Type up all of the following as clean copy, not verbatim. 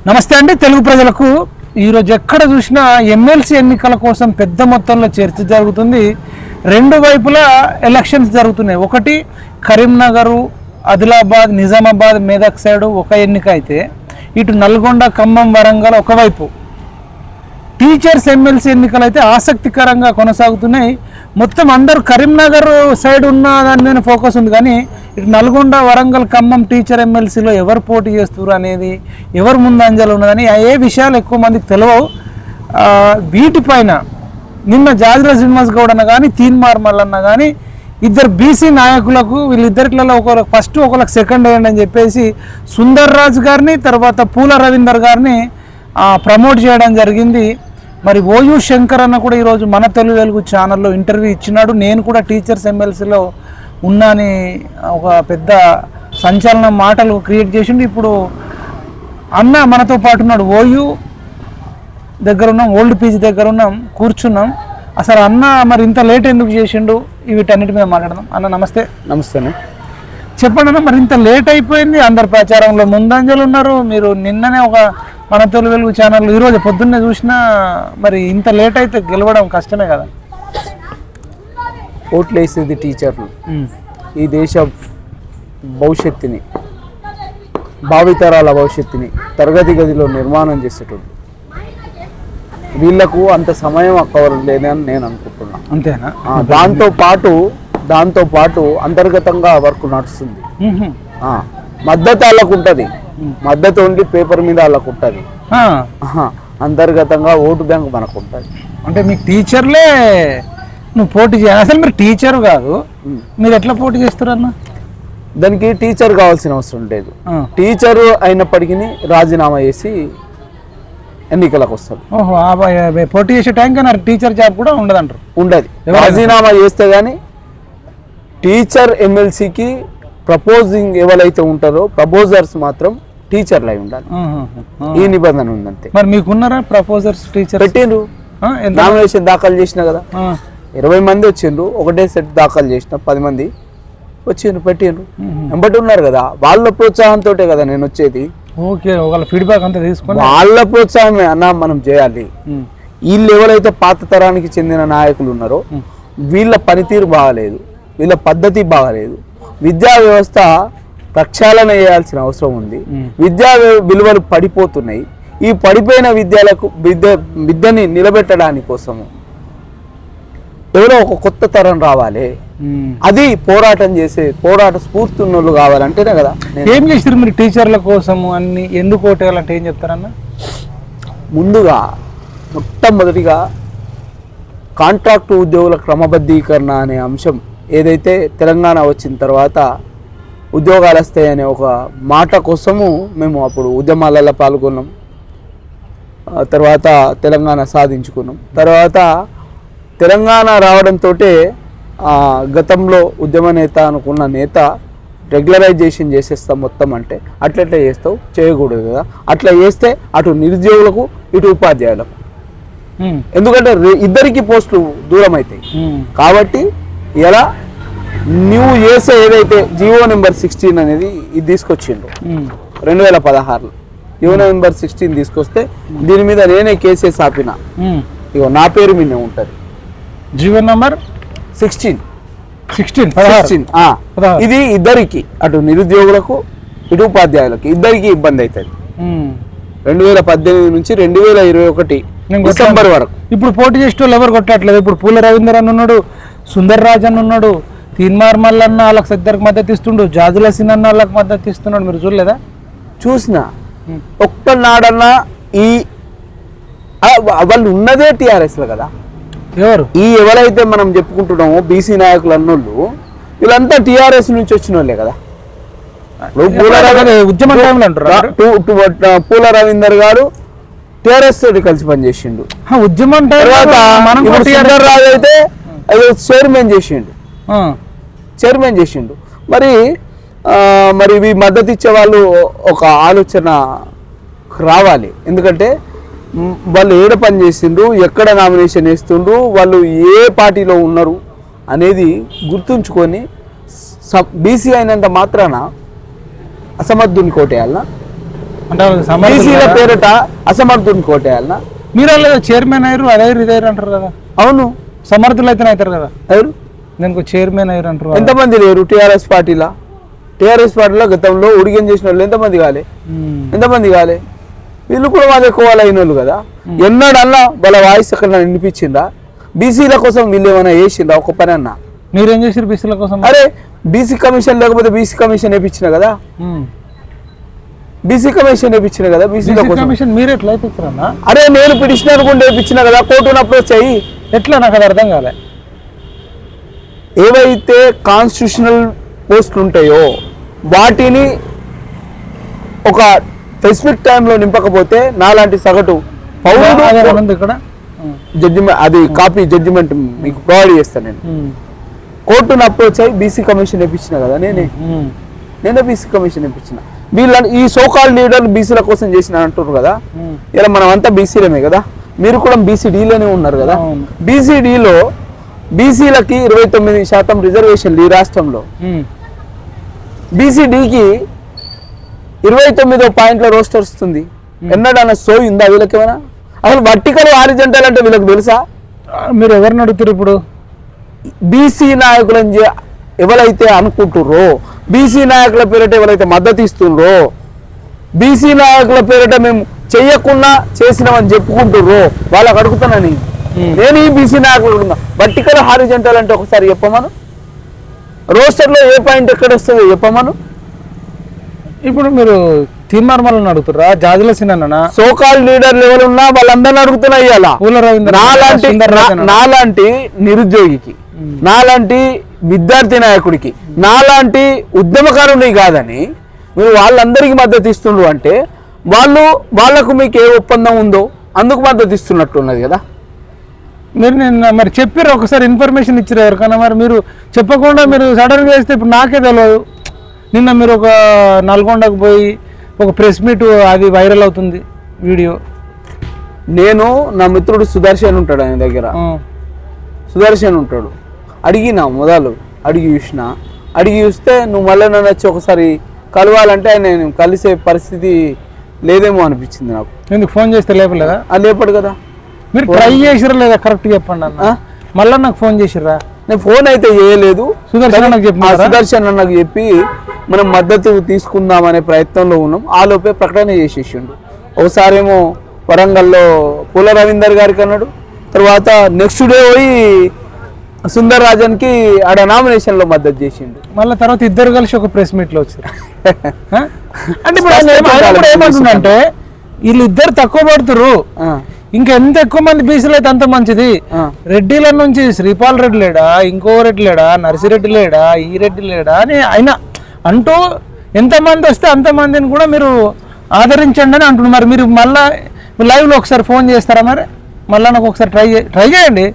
నమస్తే అండి తెలుగు ప్రజలకు. ఈరోజు ఎక్కడ చూసినా ఎమ్మెల్సీ ఎన్నికల కోసం పెద్ద మొత్తంలో చర్చ జరుగుతుంది. రెండు వైపులా ఎలక్షన్స్ జరుగుతున్నాయి. ఒకటి కరీంనగర్, ఆదిలాబాద్, నిజామాబాద్, మెదక్ సైడు ఒక ఎన్నిక అయితే, ఇటు నల్గొండ, ఖమ్మం, వరంగల్ ఒకవైపు. టీచర్స్ ఎమ్మెల్సీ ఎన్నికలు అయితే ఆసక్తికరంగా కొనసాగుతున్నాయి. మొత్తం అందరూ కరీంనగర్ సైడ్ ఉన్న దాని మీద ఫోకస్ ఉంది, కానీ ఇటు నల్గొండ, వరంగల్, ఖమ్మం టీచర్ ఎమ్మెల్సీలో ఎవరు పోటీ చేస్తారు అనేది, ఎవరు ముందంజలు ఉన్నదని ఏ విషయాలు ఎక్కువ మందికి తెలియవు. వీటిపైన నిన్న జాజిల శ్రీనివాస్ గౌడ్ అన్న కానీ, తీన్మార్ మల్లన్న కానీ ఇద్దరు బీసీ నాయకులకు, వీళ్ళిద్దరిలో ఒకరికి ఫస్ట్ ఒకరికి సెకండ్ వేయండి అని చెప్పేసి సుందర్ రాజు గారిని, తర్వాత పూల రవీందర్ గారిని ప్రమోట్ చేయడం జరిగింది. మరి ఓయూ శంకర్ అన్న కూడా ఈరోజు మన తెలుగు వెలుగు ఛానల్లో ఇంటర్వ్యూ ఇచ్చినాడు. నేను కూడా టీచర్స్ ఎమ్మెల్సీలో ఉన్నాని ఒక పెద్ద సంచలన మాటలు క్రియేట్ చేసిండు. ఇప్పుడు అన్న మనతో పాటు ఉన్నాడు. ఓయూ దగ్గర ఉన్నాం, ఓల్డ్ పీజీ దగ్గర ఉన్నాం, కూర్చున్నాం. అసలు అన్న మరి ఇంత లేట్ ఎందుకు చేసిండు, వీటన్నిటి మీద మాట్లాడదాం. అన్న నమస్తే. నమస్తే. చెప్పండి అన్న, మరి ఇంత లేట్ అయిపోయింది, అందరు ప్రచారంలో ముందంజలు ఉన్నారు. మీరు నిన్ననే ఒక మన తెలుగు వెలుగు ఛానల్ ఈరోజు పొద్దున్నే చూసినా, మరి ఇంత లేట్ అయితే గెలవడం కష్టమే కదా. ఓట్లు వేసేది టీచర్లు, ఈ దేశ భవిష్యత్తుని, భావితరాల భవిష్యత్తుని తరగతి గదిలో నిర్మాణం చేసేటోళ్ళు. వీళ్లకు అంత సమయం అక్కర్లేదని నేను అనుకుంటున్నా. అంతేనా? దాంతో పాటు అంతర్గతంగా వర్క్ నడుస్తుంది. మద్దతు వాళ్ళకు ఉంటుంది, మద్దతు ఉండి పేపర్ మీద వాళ్ళకు ఉంటుంది. అంతర్గతంగా ఓటు బ్యాంక్ మనకు ఉంటుంది. అంటే మీకు టీచర్లే నువ్వు పోటీ చేయాలి. అసలు మీరు టీచర్ కాదు, మీరు ఎట్లా పోటీ చేస్తారన్న? దానికి టీచర్ కావాల్సిన అవసరం లేదు. టీచర్ అయినప్పటికీ రాజీనామా చేసి ఎన్నికలకు వస్తారు. ఓహో, పోటీ చేసే టైం కానీ టీచర్ జాబ్ కూడా ఉండదంటారు? ఉండదు. రాజీనామా చేస్తే కానీ టీచర్ ఎమ్మెల్సీకి ప్రపోజింగ్ ఎవరైతే ఉంటారో ప్రపోజర్స్ మాత్రం టీచర్లు అయి ఉండాలి. ఈ నిబంధన ఉందంతే. మరి మీకున్నారా ప్రపోజర్స్? టీచర్ పెట్టిండ్రు, నామినేషన్ దాఖలు చేసిన కదా, 20 మంది వచ్చిండ్రు. ఒకటే సెట్ దాఖలు చేసిన 10 మంది వచ్చిండ్రు, పెట్టిండ్రు, ఎంబటి ఉన్నారు కదా. వాళ్ళ ప్రోత్సాహంతో కదా నేను వచ్చేది. ఓకే, వాళ్ళ ఫీడ్బ్యాక్ అంతా తీసుకొని వాళ్ళ ప్రోత్సాహమే అన్న మనం చేయాలి. వీళ్ళు ఎవరైతే పాత తరానికి చెందిన నాయకులు ఉన్నారో వీళ్ళ పనితీరు బాగలేదు, వీళ్ళ పద్ధతి బాగలేదు. విద్యా వ్యవస్థ ప్రక్షాళన చేయాల్సిన అవసరం ఉంది. విద్యా విలువలు పడిపోతున్నాయి. ఈ పడిపోయిన విద్యని నిలబెట్టడానికి కోసము ఎవరో ఒక కొత్త తరం రావాలి. అది పోరాట స్ఫూర్తి ఉన్నోళ్ళు కావాలంటేనే కదా. ఏం చేస్తారు మీరు టీచర్ల కోసము అన్ని? ఎందుకు ఓటేయాలంటే ఏం చెప్తారన్న? ముందుగా మొట్టమొదటిగా కాంట్రాక్టు ఉద్యోగుల క్రమబద్ధీకరణ అనే అంశం ఏదైతే తెలంగాణ వచ్చిన తర్వాత ఉద్యోగాలు వస్తాయనే ఒక మాట కోసము మేము అప్పుడు ఉద్యమాలలో పాల్గొన్నాం. తర్వాత తెలంగాణ సాధించుకున్నాం. తర్వాత తెలంగాణ రావడంతో గతంలో ఉద్యమ నేత అనుకున్న నేత రెగ్యులరైజేషన్ చేసేస్తాం మొత్తం అంటే అట్లెట్లా చేస్తావు? చేయకూడదు కదా. అట్లా చేస్తే అటు నిరుద్యోగులకు ఇటు ఉపాధ్యాయులకు, ఎందుకంటే ఇద్దరికి పోస్టులు దూరం అవుతాయి. కాబట్టి ఇలా న్యూ చేసే ఏదైతే జియో నెంబర్ 16 అనేది ఇది తీసుకొచ్చిండ్రు 2016లో. జియో నెంబర్ 16 తీసుకొస్తే దీని మీద నేనే కేసెస్ ఆపిన. ఇగో నా పేరు మీద ఉంటుంది జియో నెంబర్ 16. ఇది ఇద్దరికి, అటు నిరుద్యోగులకు ఇటు ఉపాధ్యాయులకు ఇద్దరికి ఇబ్బంది అవుతుంది. 2018 నుంచి 2021 డిసెంబర్ వరకు. ఇప్పుడు పోటీ చేసే వాళ్ళు ఎవరు కొట్టట్లేదు. ఇప్పుడు పూల రవీందర్ అని ఉన్నాడు, సుందర్ రాజ్ అని ఉన్నాడు, తీన్మార్ మల్లన్న వాళ్ళకి ఇద్దరికి మద్దతు ఇస్తుండు, జాజుల సినన్న వాళ్ళకి మద్దతు ఇస్తున్నాడు. మీరు చూడలేదా? చూసిన ఒక్కనాడన్నా ఈ వాళ్ళు ఉన్నదే టీఆర్ఎస్లో కదా. ఎవరు ఎవరైతే మనం చెప్పుకుంటున్నామో బీసీ నాయకులు అన్నోళ్ళు వీళ్ళంతా టీఆర్ఎస్ నుంచి వచ్చిన వాళ్ళే కదా. ఉద్యమ టైంలో అంటారు. పూల రవీందర్ గారు టీఆర్ఎస్ తోటి కలిసి పనిచేసిండు. ఉద్యమం తర్వాత రాజు అయితే చైర్మన్ చేసిండు. మరి మద్దతు ఇచ్చే వాళ్ళు ఒక ఆలోచన రావాలి. ఎందుకంటే వాళ్ళు ఏడ పని చేసిండ్రు, ఎక్కడ నామినేషన్ వేస్తుండ్రు, వాళ్ళు ఏ పార్టీలో ఉన్నారు అనేది గుర్తుంచుకొని బీసీ అయినంత మాత్రాన అసమర్థుని కోటేయాలనా? అంటే వాళ్ళకి సమర్థులు బీసీల కదా? పేరిట అసమర్థుని కోటేయాలనా? మీరు వాళ్ళు చైర్మన్ అయ్యారు, అదయ్యారు ఇదయ్యారు అంటారు కదా, అవును. సమర్థులు అయితేనే అవుతారు కదా. ఎవరు నేను చైర్మన్ అయ్యారు అంటారు కదా. ఎంతమంది లేరు టీఆర్ఎస్ పార్టీలో? టీఆర్ఎస్ పార్టీలో గతంలో ఉడిగం చేసిన వాళ్ళు ఎంతమంది కాలే? ఎంతమంది కాలే? వీళ్ళు కూడా వాళ్ళు ఎక్కువ వాళ్ళు అయిన వాళ్ళు కదా. ఎన్నడన్నా వాళ్ళ వాయిస్ అక్కడ వినిపించిందా? బీసీల కోసం వీళ్ళు ఏమైనా చేసిందా ఒక పని అన్నా? మీరేం చేసారు బీసీల కోసం? అరే బీసీ కమిషన్ లేకపోతే బీసీ కమిషన్ వేయించిన కదా, బీసీ కమిషన్ వేయించిన కదా బీసీల కోసం. కమిషన్ మీరు ఎట్లా అయిపోతారన్నా? అరే నేను పిటిషన్ అనుకుంటే వేయించిన కదా, కోర్టును అప్రోచ్ అయ్యి. ఎట్లా నాకు అది అర్థం కాలే. ఏవైతే కాన్స్టిట్యూషనల్ పోస్టులు ఉంటాయో వాటిని ఒక స్పెసిఫిక్ టైంలో నింపకపోతే నాలాంటి సగటు పౌరుడు ఇక్కడ జడ్జిమెంట్, అది కాపీ జడ్జిమెంట్ మీకు ప్రొవైడ్ చేస్తాను నేను. కోర్టును అప్రోచ్ అయ్యి బీసీ కమిషన్ వేయించిన కదా నేనే బీసీ కమిషన్ వేయించిన. వీళ్ళని ఈ సోకాల్ లీడర్లు బీసీల కోసం చేసిన అంటున్నారు కదా. ఇలా మనం అంతా బీసీలమే కదా, మీరు కూడా బీసీడీలోనే ఉన్నారు కదా. బీసీడీలో బీసీలకి 29% రిజర్వేషన్లు ఈ రాష్ట్రంలో. బీసీడీకి 29వ పాయింట్ల రోస్టర్ వస్తుంది. ఎన్నడన్నా సోయి ఉందా వీళ్ళకేమైనా? అసలు వర్టికల్ హారిజంటల్ అంటే వీళ్ళకి తెలుసా? మీరు ఎవరిని అడుగుతారు ఇప్పుడు? బీసీ నాయకులని ఎవరైతే అనుకుంటుర్రో, బీసీ నాయకుల పేరిట ఎవరైతే మద్దతు ఇస్తుండ్రో, బీసీ నాయకుల పేరిట మేము చెయ్యకుండా చేసినామని చెప్పుకుంటుర్రో వాళ్ళకి అడుగుతానని నేను. ఈ బీసీ నాయకులు వర్టికల్ హారిజంటల్ అంటే ఒకసారి చెప్పమను. రోస్టర్లో ఏ పాయింట్ ఎక్కడ వస్తుందో చెప్పమను. ఇప్పుడు మీరు తీర్మార్మలను అడుగుతారా? జాజుల సిన్న సోకాల్ లీడర్లు ఎవరున్నా వాళ్ళందరినీ అడుగుతున్నా ఇవాళ. నాలాంటి నిరుద్యోగికి, నాలాంటి విద్యార్థి నాయకుడికి, నాలాంటి ఉద్యమకారుని కాదని మీరు వాళ్ళందరికీ మద్దతు ఇస్తుండ్రు అంటే వాళ్ళకు మీకు ఏ ఒప్పందం ఉందో అందుకు మద్దతు ఇస్తున్నట్టున్నది కదా. మీరు నిన్న మరి చెప్పారు, ఒకసారి ఇన్ఫర్మేషన్ ఇచ్చారు ఎవరికైనా? మరి మీరు చెప్పకుండా మీరు సడన్గా వేస్తే ఇప్పుడు నాకే తెలియదు. నిన్న మీరు ఒక నల్గొండకు పోయి ఒక ప్రెస్ మీట్, అది వైరల్ అవుతుంది వీడియో. నేను నా మిత్రుడు సుదర్శన్ ఉంటాడు, ఆయన దగ్గర సుదర్శన్ ఉంటాడు. అడిగినా మొదలు అడిగి చూస్తే నువ్వు మళ్ళీ నన్ను వచ్చి ఒకసారి కలవాలంటే ఆయన కలిసే పరిస్థితి లేదేమో అనిపించింది నాకు. ఎందుకు ఫోన్ చేస్తే లేపలేదా? లేపడు కదా. మీరు ట్రై చేసిరా లేదా? కరెక్ట్ చెప్పండి అన్న. మళ్ళీ నాకు ఫోన్ చేసిర్రా? నేను ఫోన్ అయితే చేయలేదు. సుదర్శన్ నాకు చెప్పి మనం మద్దతు తీసుకుందామనే ప్రయత్నంలో ఉన్నాం. ఆలోపే ప్రకటన చేసేసిండు. ఒకసారేమో వరంగల్లో పూల రవీందర్ గారికి అన్నాడు, తర్వాత నెక్స్ట్ డే పోయి సుందర్ రాజన్కి ఆడ నామినేషన్లో మద్దతు చేసిండు. మళ్ళీ తర్వాత ఇద్దరు కలిసి ఒక ప్రెస్ మీట్లో వచ్చారు. అంటే ఏమంటుందంటే వీళ్ళిద్దరు తక్కువ పడుతురు, ఇంకా ఎంత ఎక్కువ మంది బీసీలు అయితే అంత మంచిది. రెడ్డిల నుంచి శ్రీపాల్ రెడ్డి లేడా, ఇంకో రెడ్డి లేడా, నర్సిరెడ్డి లేడా, ఈ రెడ్డి లేడా అని ఆయన అంటూ ఎంతమంది వస్తే అంతమందిని కూడా మీరు ఆదరించండి అని అంటున్నారు. మరి మీరు మళ్ళీ లైవ్లో ఒకసారి ఫోన్ చేస్తారా? మరి మళ్ళీ నాకు ఒకసారి ట్రై చేయండి.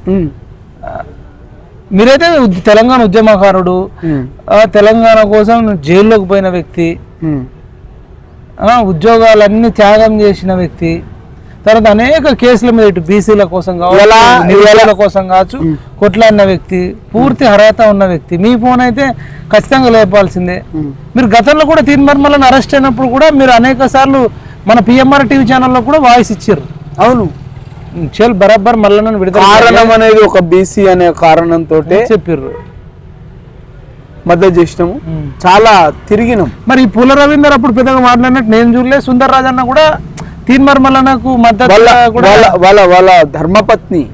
మీరైతే తెలంగాణ ఉద్యమకారుడు, తెలంగాణ కోసం జైల్లోకి పోయిన వ్యక్తి, ఉద్యోగాలన్నీ త్యాగం చేసిన వ్యక్తి, తర్వాత అనేక కేసుల మీద ఇటు బీసీల కోసం కావచ్చు, కోసం కావచ్చు కొట్లాడిన వ్యక్తి, పూర్తి అర్హత ఉన్న వ్యక్తి. మీ ఫోన్ అయితే ఖచ్చితంగా లేపాల్సిందే. మీరు గతంలో కూడా తీర్మార్మలను అరెస్ట్ అయినప్పుడు కూడా మీరు అనేక సార్లు మన పిఎంఆర్ టీవీ ఛానల్లో కూడా వాయిస్ ఇచ్చారు. అవును, చెల్ బరాబర్ మళ్ళీ విడుదల కారణం అనేది ఒక బీసీ అనే కారణంతో చెప్పారు, మద్దతు చేసినాము, చాలా తిరిగినాం. మరి పూల రవీందర్ అప్పుడు పెద్దగా మాట్లాడినట్టు నేను చూడలేదు. సుందర్ రాజన్న కూడా తీర్మార్మలకు మద్దతు, వాళ్ళ ధర్మపత్ని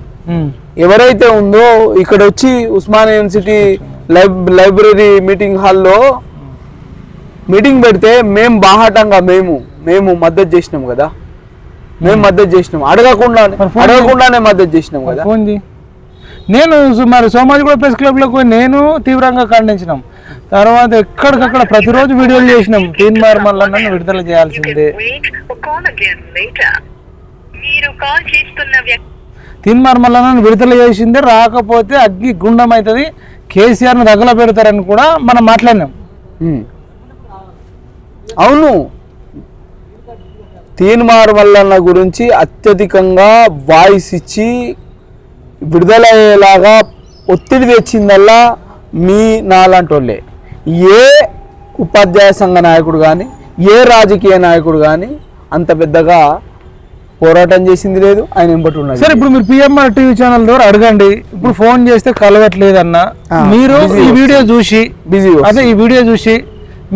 ఎవరైతే ఉందో ఇక్కడ వచ్చి ఉస్మానియా యూనివర్సిటీ లైబ్రరీ మీటింగ్ హాల్లో మీటింగ్ పెడితే మేము బాహాటంగా మేము మద్దతు చేసినాం కదా. మేము మద్దతు చేసినాం, అడగకుండానే మద్దతు చేసినాం కదా. నేను మరి సోమాజిగూడ ప్రెస్ క్లబ్లోకి పోయి నేను తీవ్రంగా ఖండించినాం. తర్వాత ఎక్కడికక్కడ ప్రతిరోజు వీడియోలు చేసినాం. తీర్మార్మలను విడుదల చేయాల్సిందే, తీర్మార్మలను విడుదల చేసిందే, రాకపోతే అగ్గి గుండం అవుతుంది, కేసీఆర్ను తగల పెడతారని కూడా మనం మాట్లాడినాం. అవును, తీర్మార్మలన్న గురించి అత్యధికంగా వాయిస్ ఇచ్చి విడుదలయ్యేలాగా ఒత్తిడి తెచ్చిందల్లా మీ నాలాంటి వాళ్ళే. ఏ ఉపాధ్యాయ సంఘ నాయకుడు కానీ, ఏ రాజకీయ నాయకుడు కానీ అంత పెద్దగా పోరాటం చేసింది లేదు, ఆయన ఎంబటి ఉన్నది. సరే, ఇప్పుడు మీరు పిఎంఆర్ టీవీ ఛానల్ ద్వారా అడగండి. ఇప్పుడు ఫోన్ చేస్తే కలవట్లేదన్న, మీరు ఈ వీడియో చూసి బిజీ అదే ఈ వీడియో చూసి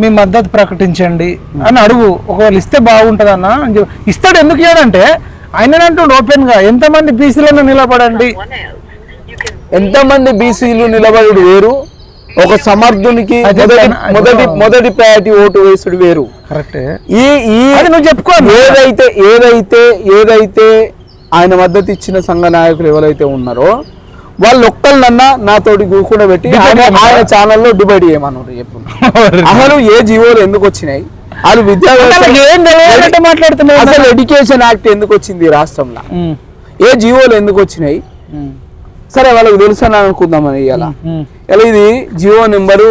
మీ మద్దతు ప్రకటించండి అని అడుగు. ఒకవేళ ఇస్తే బాగుంటుంది అన్న అని ఇస్తాడు. ఎందుకు ఇవ్వడంటే ఆయన అంటుండు ఓపెన్ గా, ఎంతమంది బీసీలను నిలబడండి, ఎంతమంది బీసీలు నిలబడి వేరు, ఒక సమర్థునికి మొదటి ప్రయారిటీ ఓటు వేసుడు వేరు. కరెక్టే. నువ్వు చెప్పుకో, ఏదైతే ఆయన మద్దతు ఇచ్చిన సంఘ నాయకులు ఎవరైతే ఉన్నారో వాళ్ళు ఒక్కళ్ళన్నా నాతోటి కూకుండా పెట్టి ఆయన ఛానల్లో డిబేట్ చేయమన్నారు. చెప్పు అసలు ఏ జీవోలు ఎందుకు వచ్చినాయి, వాళ్ళు మాట్లాడుతున్నారు, అసలు ఎడ్యుకేషన్ యాక్ట్ ఎందుకు వచ్చింది రాష్ట్రంలో, ఏ జీవోలు ఎందుకు వచ్చినాయి, సరే వాళ్ళకి తెలుసు అని అనుకుందామని. ఇలా ఇది జీవో నెంబరు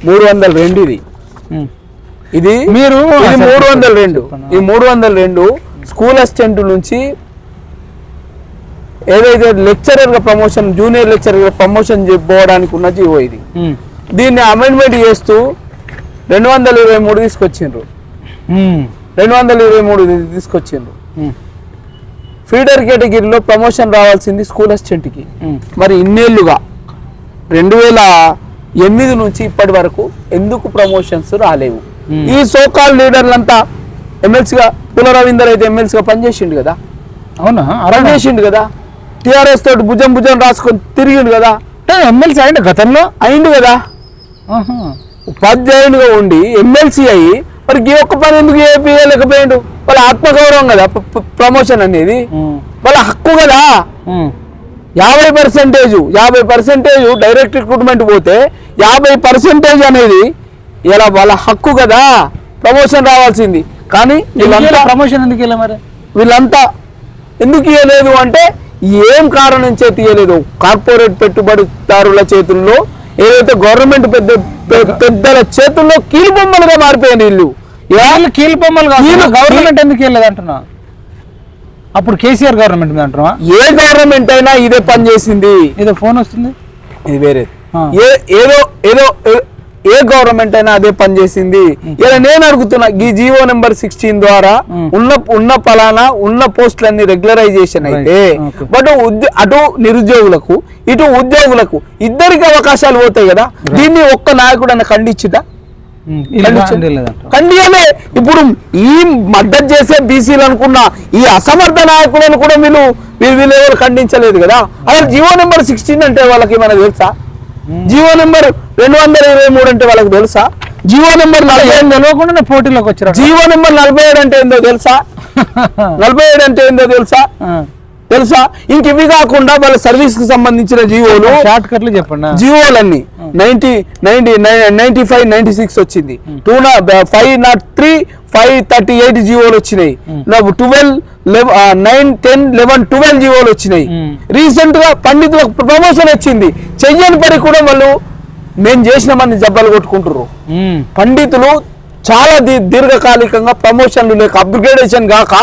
302. ఇది మీరు 302. ఈ 302 స్కూల్ అసిస్టెంట్ నుంచి ఏదైతే లెక్చరర్ గా ప్రమోషన్, జూనియర్ లెక్చరర్ గా ప్రమోషన్ పోవడానికి ఉన్న జీవో ఇది. దీన్ని అమెండ్మెంట్ చేస్తూ 223 తీసుకొచ్చిండ్రు. 223 తీసుకొచ్చిండ్రు. ఫీడర్ కేటగిరీలో ప్రమోషన్ రావాల్సింది స్కూల్ అసిస్టెంట్కి. మరి ఇన్నేళ్లుగా 2008 నుంచి ఇప్పటి వరకు ఎందుకు ప్రమోషన్స్ రాలేవు? ఈ సోకాల్ లీడర్లంతా ఎమ్మెల్సీగా, పుల రవీందర్ అయితే ఎమ్మెల్సీగా పనిచేసిండు కదా, అవునా, పనిచేసిండు కదా, టిఆర్ఎస్ తోటి భుజం రాసుకొని తిరిగిండు కదా, ఎమ్మెల్సీ అయింది గతంలో, అయిండు కదా, ఉపాధ్యాయునిగా ఉండి ఎమ్మెల్సీ అయ్యి మరి ఈ ఒక్క పని ఎందుకు చేయలేకపోయాడు? వాళ్ళ ఆత్మగౌరవం కదా ప్రమోషన్ అనేది, వాళ్ళ హక్కు కదా. 50% డైరెక్ట్ రిక్రూట్మెంట్ పోతే 50% అనేది ఇలా వాళ్ళ హక్కు కదా, ప్రమోషన్ రావాల్సింది. కానీ ప్రమోషన్ ఎందుకు ఇలా మరి వీళ్ళంతా ఎందుకు ఇవ్వలేదు అంటే ఏం కారణం చేతి ఇవ్వలేదు? కార్పొరేట్ పెట్టుబడిదారుల చేతుల్లో, ఏదైతే గవర్నమెంట్ పెద్దల చేతుల్లో కీలుబొమ్మలుగా మారిపోయింది వీళ్ళు. కీలుబొమ్మలు గవర్నమెంట్ ఎందుకు వెళ్ళలేదు అంటున్నా? అప్పుడు కేసీఆర్ గవర్నమెంట్ మీద అంటున్నా? ఏ గవర్నమెంట్ అయినా ఇదే పని చేసింది. ఏదో ఫోన్ వస్తుంది, ఇది వేరే ఏ గవర్నమెంట్ అయినా అదే పని చేసింది. ఇలా నేను అడుగుతున్నా, ఈ జీవో నెంబర్ 16 ద్వారా ఉన్న పలానా ఉన్న పోస్టులన్నీ రెగ్యులరైజేషన్ అయితే, బట్ అటు నిరుద్యోగులకు ఇటు ఉద్యోగులకు ఇద్దరికి అవకాశాలు పోతాయి కదా. దీన్ని ఒక్క నాయకుడు అన్న ఖండించుట? ఖండియలే. ఇప్పుడు ఈ మద్దతు చేసే బీసీలు అనుకున్న ఈ అసమర్థ నాయకులను కూడా వీళ్ళు ఎవరు ఖండించలేదు కదా. అసలు జీవో నెంబర్ 16 అంటే వాళ్ళకి ఏమైనా తెలుసా? జీవో నెంబర్ 223 అంటే వాళ్ళకి తెలుసా? జీవో నెంబర్ 47 తెలియకుండా పోటీలోకి వచ్చారు. జీవో నెంబర్ 47 అంటే ఏందో తెలుసా? 47 అంటే ఏందో తెలుసా? ఇంక ఇవి కాకుండా వాళ్ళ సర్వీస్ కి సంబంధించిన జీవోలు, షార్ట్ కట్లు చెప్పండి. జీవోలన్నీ 95, 96 వచ్చింది, 503, 538 జీవోలు వచ్చినాయి, 12, 9, 10, 11, 12 జీవోలు వచ్చినాయి. రీసెంట్ గా పండితులకు ప్రమోషన్ వచ్చింది. చెయ్యని పని కూడా వాళ్ళు మేము చేసినామని జబ్బలు కొట్టుకుంటారు. పండితులు చాలా దీర్ఘకాలికంగా ప్రమోషన్లు లేక అప్గ్రేడేషన్ కాక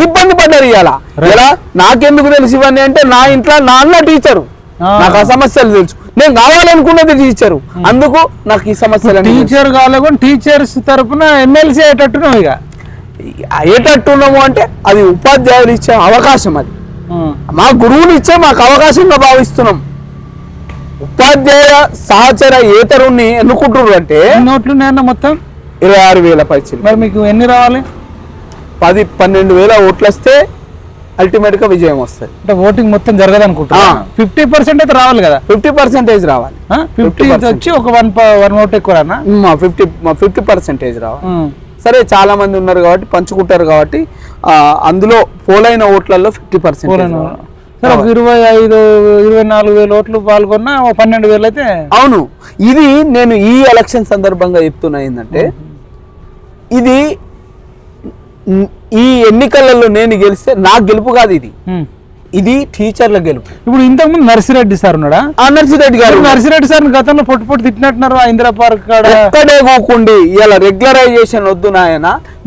ఇబ్బంది పడ్డారు. ఇలా నాకెందుకు తెలుసు ఇవన్నీ అంటే, నా ఇంట్లో నా అన్న టీచరు, నాకు ఆ సమస్యలు తెలుసు. నేను కావాలనుకున్నది టీచరు, అందుకు నాకు ఈ సమస్యలు. టీచర్ కావాలని టీచర్స్ తరఫున ఎమ్మెల్సీ అయ్యేటట్టున్నావు. ఇక అయ్యేటట్టున్నాము అంటే అది ఉపాధ్యాయులు ఇచ్చే అవకాశం, అది మా గురువులు ఇచ్చే మాకు అవకాశంగా భావిస్తున్నాం. ఉపాధ్యాయ సహచర ఏతరుణ్ణి ఎన్నుకుంటున్నారు అంటే నోట్లు మొత్తం 26,000 పైసలు. మరి మీకు ఎన్ని రావాలి? 10-12,000 ఓట్లు వస్తే అల్టిమేట్ గా విజయం వస్తుంది. అంటే ఓటింగ్ మొత్తం జరగదు అనుకుంటా. 50% అయితే రావాలి కదా. 50% రావాలి. 50 వచ్చి ఒక 1 ఓట్ ఎక్కువ 50% రావాలి. సరే, చాలా మంది ఉన్నారు కాబట్టి పంచుకుంటారు కాబట్టి అందులో పోలైన ఓట్లలో 50%. సరే, ఒక 25-24,000 ఓట్లు పాల్గొన్నా 12,000 అయితే. అవును. ఇది నేను ఈ ఎలక్షన్ సందర్భంగా చెప్తున్నా ఏంటంటే, ఇది ఈ ఎన్నికలలో నేను గెలిస్తే నాకు గెలుపు కాదు, ఇది టీచర్ల గెలుపు. ఇప్పుడు ఇంతకుముందు నర్సిరెడ్డి సార్ ఉన్నాడా? నర్సిరెడ్డి గారు, నర్సిరెడ్డి సార్ గతంలో పొట్టు తిట్టినట్టున్నారు ఇందిరా పార్క్ కాడ. ఎక్కడే కూకుండి ఇలా రెగ్యులరైజేషన్ వద్దు నాయన,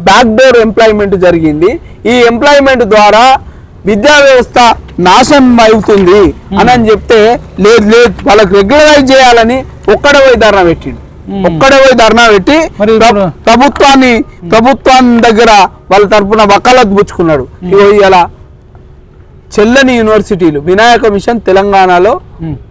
బ్యాక్ డోర్ ఎంప్లాయ్మెంట్ జరిగింది, ఈ ఎంప్లాయ్మెంట్ ద్వారా విద్యా వ్యవస్థ నాశనం అవుతుంది అని చెప్తే, లేదు వాళ్ళకి రెగ్యులరైజ్ చేయాలని ఒక్కడే పోయి ధర్నా పెట్టిండు. ఒక్కడే పోయి ధర్నా పెట్టి మరి ఇప్పుడు ప్రభుత్వాన్ని దగ్గర వాళ్ళ తరపున వకాలత్ పుచ్చుకున్నాడు. ఇగో ఇలా చెల్లని యూనివర్సిటీలు వినాయక మిషన్ తెలంగాణలో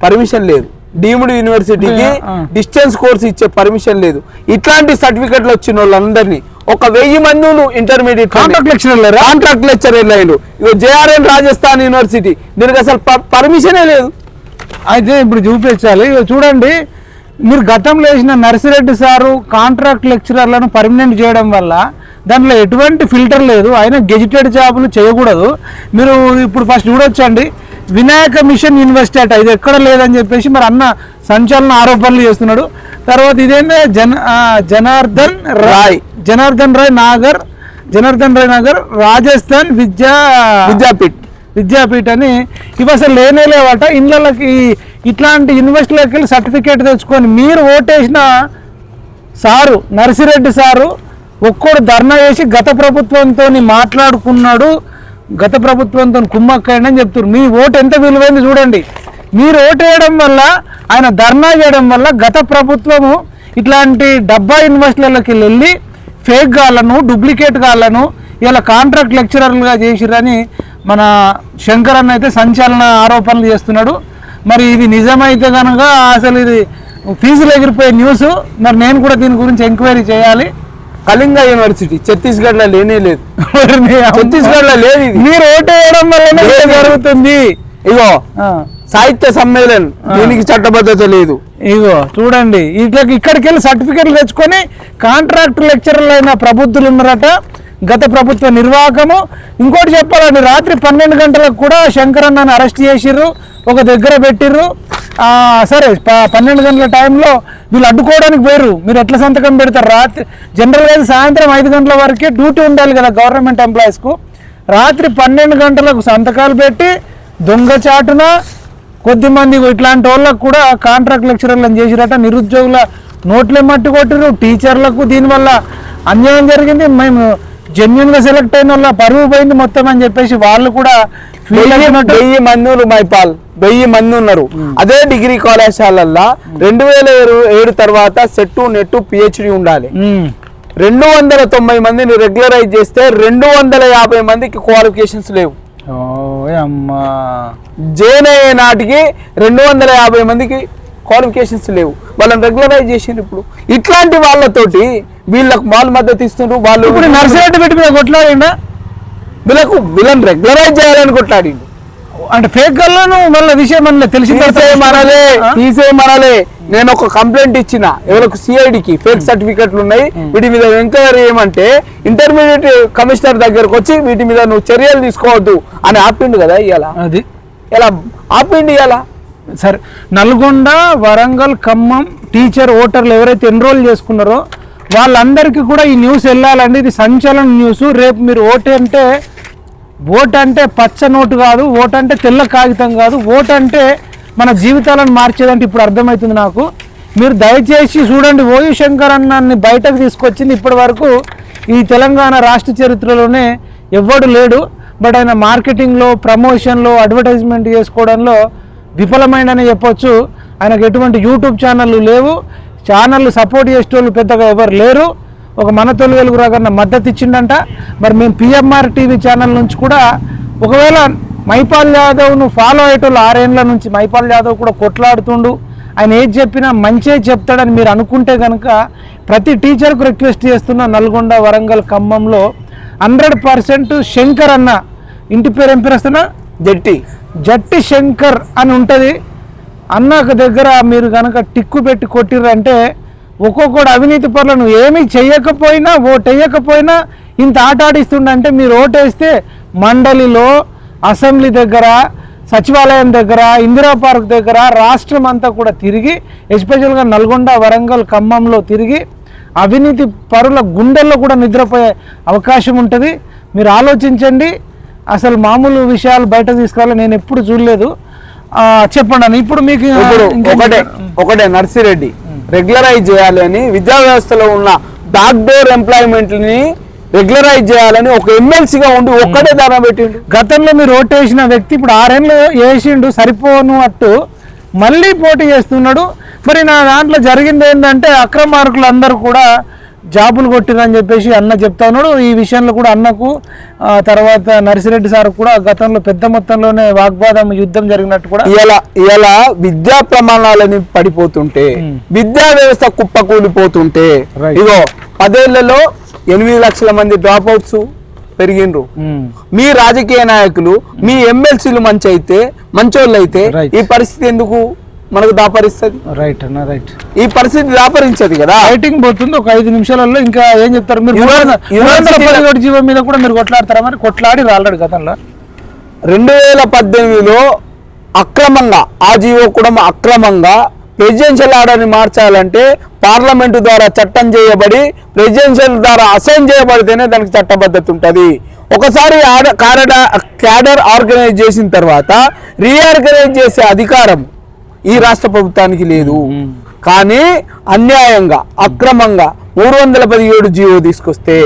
పర్మిషన్ లేదు, డీమ్డ్ యూనివర్సిటీకి డిస్టెన్స్ కోర్స్ ఇచ్చే పర్మిషన్ లేదు. ఇట్లాంటి సర్టిఫికెట్లు వచ్చిన వాళ్ళందరినీ 1000 మంది ఇంటర్మీడియట్ కాంట్రాక్ట్ లెక్చరర్లు అయ్యారు. ఇగో JRN రాజస్థాన్ యూనివర్సిటీ దీనికి అసలు పర్మిషనే లేదు. అయితే ఇప్పుడు చూపించాలి. చూడండి, మీరు గతంలో వేసిన నర్సిరెడ్డి సారు కాంట్రాక్ట్ లెక్చరర్లను పర్మనెంట్ చేయడం వల్ల దాంట్లో ఎటువంటి ఫిల్టర్ లేదు, అయినా గెజిటెడ్ జాబులు చేయకూడదు. మీరు ఇప్పుడు ఫస్ట్ చూడొచ్చండి, వినాయక మిషన్ యూనివర్సిటీ అట, ఇది ఎక్కడ లేదని చెప్పేసి మరి అన్న సంచలన ఆరోపణలు చేస్తున్నాడు. తర్వాత ఇదేంటే జనార్దన్ రాయ్ నగర్ రాజస్థాన్ విద్యాపీఠ్ అని ఇవి అసలు లేనేలేవట. ఇళ్ళకి ఇట్లాంటి యూనివర్సిటీలోకి వెళ్ళి సర్టిఫికేట్ తెచ్చుకొని మీరు ఓటేసిన సారు నర్సిరెడ్డి సారు ఒక్కోడు ధర్నా చేసి గత ప్రభుత్వంతో మాట్లాడుకున్నాడు, గత ప్రభుత్వంతో కుమ్మక్కని చెప్తున్నారు. మీ ఓటు ఎంత విలువైంది చూడండి. మీరు ఓటు వేయడం వల్ల, ఆయన ధర్నా చేయడం వల్ల గత ప్రభుత్వము ఇట్లాంటి డబ్బా యూనివర్సిటీలకి వెళ్ళి ఫేక్ గాళ్ళను డూప్లికేట్ గాళ్ళను ఇలా కాంట్రాక్ట్ లెక్చరర్లుగా చేసిరని మన శంకర్ అన్న అయితే సంచలన ఆరోపణలు చేస్తున్నాడు. మరి ఇది నిజమైతే కనుక అసలు ఇది ఫీజులు ఎగిరిపోయే న్యూస్. మరి నేను కూడా దీని గురించి ఎంక్వైరీ చేయాలి. కళింగ యూనివర్సిటీ ఛత్తీస్గఢ్ లో లేనే లేదు, ఛత్తీస్గఢ్ లో లేదు. మీరు ఓటు వేయడం వల్ల జరుగుతుంది. ఇగో సాహిత్య సమ్మేళనం దీనికి చట్టబద్ధత లేదు. ఇగో చూడండి, ఇక్కడికి వెళ్ళి సర్టిఫికెట్లు తెచ్చుకొని కాంట్రాక్ట్ లెక్చరర్లు అయిన ప్రబుద్ధులు ఉన్నారట, గత ప్రభుత్వ నిర్వాహకము. ఇంకోటి చెప్పాలండి, రాత్రి 12 గంటలకు కూడా శంకరన్నను అరెస్ట్ చేసిర్రు, ఒక దగ్గర పెట్టిర్రు. సరే 12 గంటల టైంలో వీళ్ళు అడ్డుకోవడానికి పోయారు. మీరు ఎట్లా సంతకం పెడతారు? రాత్రి జనరల్గా సాయంత్రం 5 గంటల వరకే డ్యూటీ ఉండాలి కదా గవర్నమెంట్ ఎంప్లాయీస్కు. రాత్రి 12 గంటలకు సంతకాలు పెట్టి దొంగచాటున కొద్దిమంది ఇట్లాంటి వాళ్ళకు కూడా కాంట్రాక్ట్ లెక్చరర్లను చేసిరట. నిరుద్యోగుల నోట్లే మట్టి కొట్టిరు, టీచర్లకు దీనివల్ల అన్యాయం జరిగింది, మేము జెన్యున్గా సెలెక్ట్ అయిన వాళ్ళ పరువు పోయింది మొత్తం అని చెప్పేసి వాళ్ళు కూడా 1000 మంది మైపాల్ 1000 మంది ఉన్నారు. అదే డిగ్రీ కళాశాలల్లో 2007 తర్వాత సెట్ నెట్ PhD ఉండాలి. 290 మందిని రెగ్యులరైజ్ చేస్తే 250 మందికి క్వాలిఫికేషన్స్ లేవు. జైన్ అయ్యే నాటికి 250 మందికి క్వాలిఫికేషన్స్ లేవు, వాళ్ళని రెగ్యులరైజ్ చేసిండ్రు. ఇప్పుడు ఇట్లాంటి వాళ్ళతోటి వీళ్ళకు వాళ్ళు మద్దతు ఇస్తున్నారు. వాళ్ళు ఇప్పుడు నర్సిరెడ్డి పెట్టి మీద కొట్లాడిండా, వీళ్ళని రెగ్యులరైజ్ చేయాలని కొట్లాడిండు. అంటే ఫేక్ గల్లను మళ్ళీ విషయం తీసేయమనాలే. నేను ఒక కంప్లైంట్ ఇచ్చిన ఎవరికి CIDకి ఫేక్ సర్టిఫికెట్లు ఉన్నాయి, వీటి మీద ఎంక్వైరీ చేయమంటే ఇంటర్మీడియట్ కమిషనర్ దగ్గరకు వచ్చి వీటి మీద నువ్వు చర్యలు తీసుకోవద్దు అని ఆపిండు కదా. అది ఇలా ఆపిండు. ఇలా సరే, నల్గొండ వరంగల్ ఖమ్మం టీచర్ ఓటర్లు ఎవరైతే ఎన్రోల్ చేసుకున్నారో వాళ్ళందరికీ కూడా ఈ న్యూస్ వెళ్ళాలండి. ఇది సంచలన న్యూస్. రేపు మీరు ఓటు అంటే పచ్చ నోటు కాదు, ఓటు అంటే తెల్ల కాగితం కాదు, ఓటు అంటే మన జీవితాలను మార్చేదంటే ఇప్పుడు అర్థమవుతుంది నాకు. మీరు దయచేసి చూడండి, ఓయూ శంకర్ అన్నాన్ని బయటకు తీసుకొచ్చింది ఇప్పటి వరకు ఈ తెలంగాణ రాష్ట్ర చరిత్రలోనే ఎవ్వడు లేడు. బట్ ఆయన మార్కెటింగ్లో, ప్రమోషన్లో, అడ్వర్టైజ్మెంట్ చేసుకోవడంలో విఫలమైనని చెప్పొచ్చు. ఆయనకు ఎటువంటి యూట్యూబ్ ఛానళ్ళు లేవు, ఛానళ్ళు సపోర్ట్ చేసేటోళ్ళు పెద్దగా ఎవరు లేరు. ఒక మన తొలి వెలుగు రాగన్న మద్దతు ఇచ్చిండంట. మరి మేము PMR TV ఛానల్ నుంచి కూడా ఒకవేళ మైపాల్ యాదవ్ను ఫాలో అయ్యేటోళ్ళు 6 ఏళ్ళ నుంచి మైపాల్ యాదవ్ కూడా కొట్లాడుతుండు, ఆయన ఏది చెప్పినా మంచిగా చెప్తాడని మీరు అనుకుంటే కనుక ప్రతి టీచర్కు రిక్వెస్ట్ చేస్తున్న నల్గొండ వరంగల్ ఖమ్మంలో 100% శంకర్ అన్న ఇంటి పేరు ఏం పేరు వస్తున్నా జట్టి శంకర్ అని ఉంటుంది. అన్నకు దగ్గర మీరు కనుక టిక్కు పెట్టి కొట్టిర్రంటే ఒక్కొక్కడు అవినీతి పరులను ఏమీ చెయ్యకపోయినా ఓటేయకపోయినా ఇంత ఆట ఆడిస్తుండంటే మీరు ఓటేస్తే మండలిలో, అసెంబ్లీ దగ్గర, సచివాలయం దగ్గర, ఇందిరా పార్క్ దగ్గర రాష్ట్రం అంతా కూడా తిరిగి, ఎస్పెషల్గా నల్గొండ వరంగల్ ఖమ్మంలో తిరిగి అవినీతి పరుల గుండెల్లో కూడా నిద్రపోయే అవకాశం ఉంటుంది. మీరు ఆలోచించండి. అసలు మామూలు విషయాలు బయట తీసుకురావాలి నేను ఎప్పుడు చూడలేదు. చెప్పండి అన్న. ఇప్పుడు మీకు ఒకటే నర్సిరెడ్డి రెగ్యులరైజ్ చేయాలని, విద్యా వ్యవస్థలో ఉన్న బ్యాక్ డోర్ ఎంప్లాయ్మెంట్ని రెగ్యులరైజ్ చేయాలని ఒక ఎమ్మెల్సీగా ఉండి ఒక్కటే ధర పెట్టిండు. గతంలో మీరు ఓటు వేసిన వ్యక్తి ఇప్పుడు 6 ఏళ్ళు వేసిండు, సరిపోను అట్టు మళ్ళీ పోటీ చేస్తున్నాడు. మరి నా దాంట్లో జరిగింది ఏంటంటే అక్రమార్కులు అందరూ కూడా జాబులు కొట్టిరని చెప్పేసి అన్న చెప్తా ఉన్నాడు. ఈ విషయంలో కూడా అన్నకు తర్వాత నర్సిరెడ్డి సార్ కూడా గతంలో పెద్ద మొత్తంలోనే వాగ్వాదం యుద్ధం జరిగినట్టు కూడా ఇలా విద్యా ప్రమాణాలని పడిపోతుంటే విద్యా వ్యవస్థ కుప్పకూలిపోతుంటే ఇగో 10 ఏళ్లలో 8 లక్షల మంది డ్రాప్ అవుట్స్ పెరిగిండ్రు. మీ రాజకీయ నాయకులు మీ ఎమ్మెల్సీలు మంచోళ్ళు అయితే ఈ పరిస్థితి ఎందుకు మనకు దాపరిస్తుంది? రైట్ అన్న, రైట్. ఈ పరిస్థితి దాపరించదు కదా. రైటింగ్ పోతుంది ఒక 5 నిమిషాలలో. ఇంకా ఏం చెప్తారు మీరు? జీవో మీద కూడా మీరు కొట్లాడతారా? మరి కొట్లాడి రాలడు గతంలో 2018లో అక్రమంగా ఆ జీవో కూడా అక్రమంగా ప్రెసిడెన్షియల్ ఆర్డర్ని మార్చాలంటే పార్లమెంటు ద్వారా చట్టం చేయబడి ప్రెసిడెన్షియల్ ద్వారా అసైన్ చేయబడితేనే దానికి చట్టబద్ధత ఉంటుంది. ఒకసారి క్యాడర్ ఆర్గనైజ్ చేసిన తర్వాత రీఆర్గనైజ్ చేసే అధికారం ఈ రాష్ట్ర ప్రభుత్వానికి లేదు. కానీ అన్యాయంగా అక్రమంగా 317 జీవో తీసుకొస్తే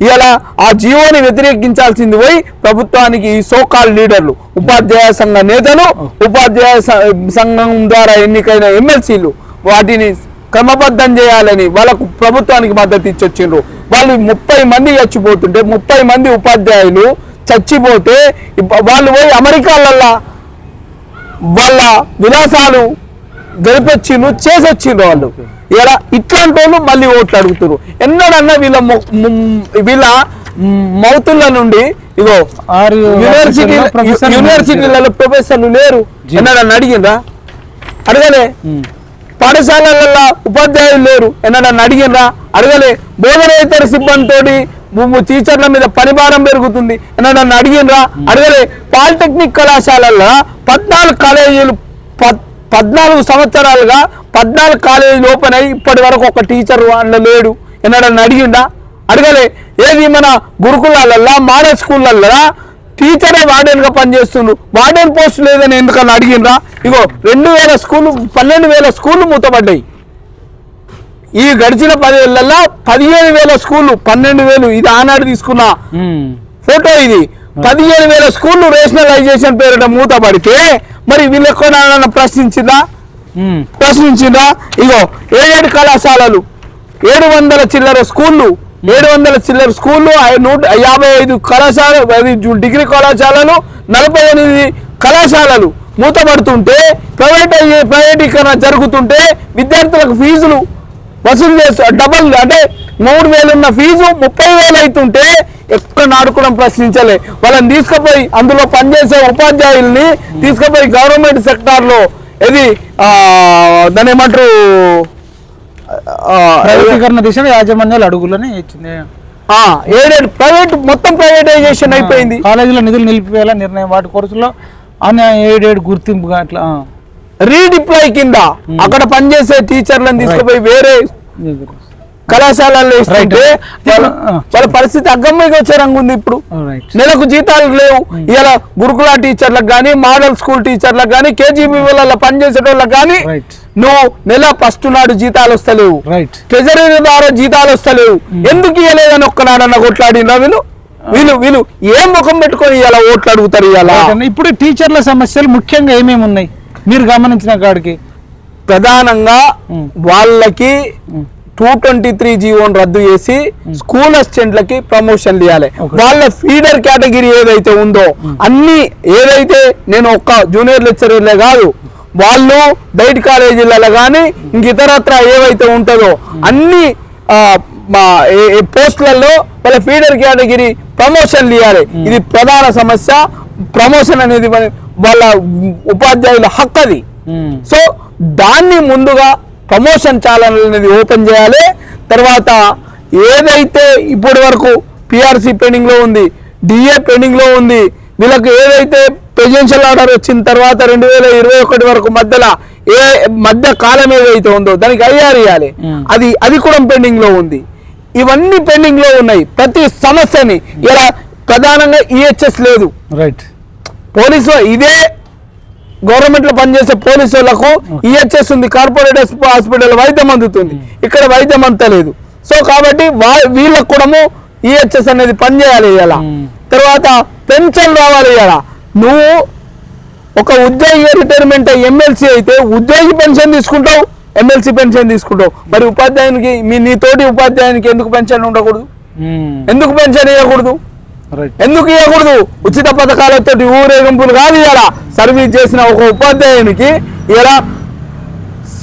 ఇలా ఆ జీవోని వ్యతిరేకించాల్సింది పోయి ప్రభుత్వానికి ఈ సోకాల్ లీడర్లు, ఉపాధ్యాయ సంఘ నేతలు, ఉపాధ్యాయ సంఘం ద్వారా ఎన్నికైన ఎమ్మెల్సీలు వాటిని క్రమబద్ధం చేయాలని వాళ్ళకు ప్రభుత్వానికి మద్దతు ఇచ్చొచ్చిండ్రు. వాళ్ళు 30 మంది చచ్చిపోతుంటే 30 మంది ఉపాధ్యాయులు చచ్చిపోతే వాళ్ళు పోయి అమెరికాలల్లా వాళ్ళ విలాసాలు గడిపొచ్చిండ్రు, చేసొచ్చిండ్రు. వాళ్ళు ఇలా ఇట్లాంటి వాళ్ళు మళ్ళీ ఓట్లు అడుగుతారు. ఎన్నడన్నా వీళ్ళ మౌతుల నుండి ఇగో యూనివర్సిటీలలో ప్రొఫెసర్లు లేరు, ఎన్నడన్నా అడిగిండ్రా? అడగలే. పాఠశాలలలో ఉపాధ్యాయులు లేరు, ఎన్నడన్నా అడిగిండ్రా? అడగలే. బోధనేతర సిబ్బందితోటి టీచర్ల మీద పనిభారం పెరుగుతుంది, ఎన్నడన్నా అడిగిండ్రా? అడగలే. పాలిటెక్నిక్ కళాశాలల్లో 14 కాలేజీలు 14 సంవత్సరాలుగా 14 కాలేజీలు ఓపెన్ అయ్యి ఇప్పటి వరకు ఒక టీచర్ వాళ్ళ లేడు, ఎన్నడన్నా అడిగిండా? అడగలే. ఏది మన గురుకులాలల్లో మోడల్ స్కూళ్ళల్లో టీచరే వార్డెన్గా పనిచేస్తుండ్రు, వార్డెన్ పోస్ట్ లేదని ఎందుకన్నా అడిగిండ్రా? ఇగో 2000 స్కూళ్ళు 12,000 స్కూళ్ళు మూతపడ్డాయి. ఈ గడిచిన 10 ఏళ్లలో 15,000 స్కూళ్ళు 12,000 ఇది ఆనాడు తీసుకున్న ఫోటో. ఇది 15,000 స్కూళ్ళు రేషనలైజేషన్ పేరిట మూతపడితే మరి వీళ్ళు ఎక్కువ ప్రశ్నించిందా? ఇగో 7 కళాశాలలు 700 చిల్లర స్కూళ్ళు 155 కళాశాలలు డిగ్రీ కళాశాలలు 48 కళాశాలలు మూతపడుతుంటే ప్రైవేటీకరణ జరుగుతుంటే విద్యార్థులకు ఫీజులు వసూలు చేస్తూ డబల్ అంటే 3,000 ఉన్న ఫీజు 30,000 అవుతుంటే ఎక్కడ నాడుకోవడం ప్రశ్నించలే. వాళ్ళని తీసుకుపోయి అందులో పనిచేసే ఉపాధ్యాయుల్ని తీసుకుపోయి గవర్నమెంట్ సెక్టార్లో ఏది దాని ఏమంటారు ప్రైవేటీకరణ దిశగా యాజమాన్యాలు అడుగులని ఇచ్చింది. ప్రైవేట్ మొత్తం ప్రైవేటైజేషన్ అయిపోయింది. కాలేజీలో నిధులు నిలిపివేయాల నిర్ణయం, వాటి కోర్సులో ఏడేడు గుర్తింపుగా అట్లా రీడిప్లాయ్ కింద అక్కడ పనిచేసే టీచర్లను తీసుకుపోయి వేరే కళాశాలల్లో ఇస్తుంటే వాళ్ళ పరిస్థితి అగమ్యంగా వచ్చే రంగు ఉంది. ఇప్పుడు నెలకు జీతాలు లేవు. ఇలా గురుకుల టీచర్లకు కానీ మోడల్ స్కూల్ టీచర్లకు కానీ కేజీబీలలో పనిచేసే వాళ్ళకి కానీ నువ్వు నెల ఫస్ట్ నాడు జీతాలు వస్తలేవు, ట్రెజరీ ద్వారా జీతాలు వస్తలేవు. ఎందుకు ఇవ్వలేదని ఒక్కనాడన్న కొట్లాడినా వీళ్ళు ఏం ముఖం పెట్టుకొని ఇలా ఓట్లు అడుగుతారు? ఇలా ఇప్పుడు టీచర్ల సమస్యలు ముఖ్యంగా ఏమేమి ఉన్నాయి మీరు గమనించిన కాడికి? ప్రధానంగా వాళ్ళకి 223 జీవోని రద్దు చేసి స్కూల్ అసిస్టెంట్లకి ప్రమోషన్లు ఇవ్వాలి. వాళ్ళ ఫీడర్ కేటగిరీ ఏదైతే ఉందో అన్ని ఏదైతే నేను ఒక్క జూనియర్ లెక్చరర్లే కాదు, వాళ్ళు బయట కాలేజీలలో కానీ ఇంక ఇతరత్ర ఏవైతే ఉంటుందో అన్ని పోస్టులలో వాళ్ళ ఫీడర్ కేటగిరీ ప్రమోషన్లు ఇవ్వాలి. ఇది ప్రధాన సమస్య. ప్రమోషన్ అనేది వాళ్ళ ఉపాధ్యాయుల హక్కు అది. సో దాన్ని ముందుగా ప్రమోషన్ ఛానల్ అనేది ఓపెన్ చేయాలి. తర్వాత ఏదైతే ఇప్పటి వరకు పిఆర్సీ పెండింగ్ లో ఉంది, డిఏ పెండింగ్ లో ఉంది, వీళ్ళకి ఏదైతే ప్రెసిడెన్షియల్ ఆర్డర్ వచ్చిన తర్వాత 2021 వరకు మధ్య కాలం ఏదైతే ఉందో దానికి ఐఆర్ ఇవ్వాలి, అది కూడా పెండింగ్ లో ఉంది. ఇవన్నీ పెండింగ్ లో ఉన్నాయి. ప్రతి సమస్యని ఇలా ప్రధానంగా ఈహెచ్ఎస్ లేదు. పోలీసు ఇదే గవర్నమెంట్ లో పనిచేసే పోలీసు వాళ్ళకు ఈహెచ్ఎస్ ఉంది, కార్పొరేట్ హాస్పిటల్ వైద్యం అందుతుంది, ఇక్కడ వైద్యం అంతలేదు. సో కాబట్టి వీళ్ళకు కూడా ఈహెచ్ఎస్ అనేది పనిచేయాలి. ఇలా తర్వాత పెన్షన్ రావాలి. ఇలా నువ్వు ఒక ఉద్యోగి రిటైర్మెంట్ ఎమ్మెల్సీ అయితే ఉద్యోగి పెన్షన్ తీసుకుంటావు, ఎమ్మెల్సీ పెన్షన్ తీసుకుంటావు, మరి ఉపాధ్యాయునికి నీ తోటి ఉపాధ్యాయునికి ఎందుకు పెన్షన్ ఉండకూడదు? ఎందుకు పెన్షన్ ఇవ్వకూడదు? ఎందుకు ఇవ్వకూడదు? ఉచిత పథకాలతో ఊరేగింపులు కాదు, ఇలా సర్వీస్ చేసిన ఒక ఉపాధ్యాయునికి ఇలా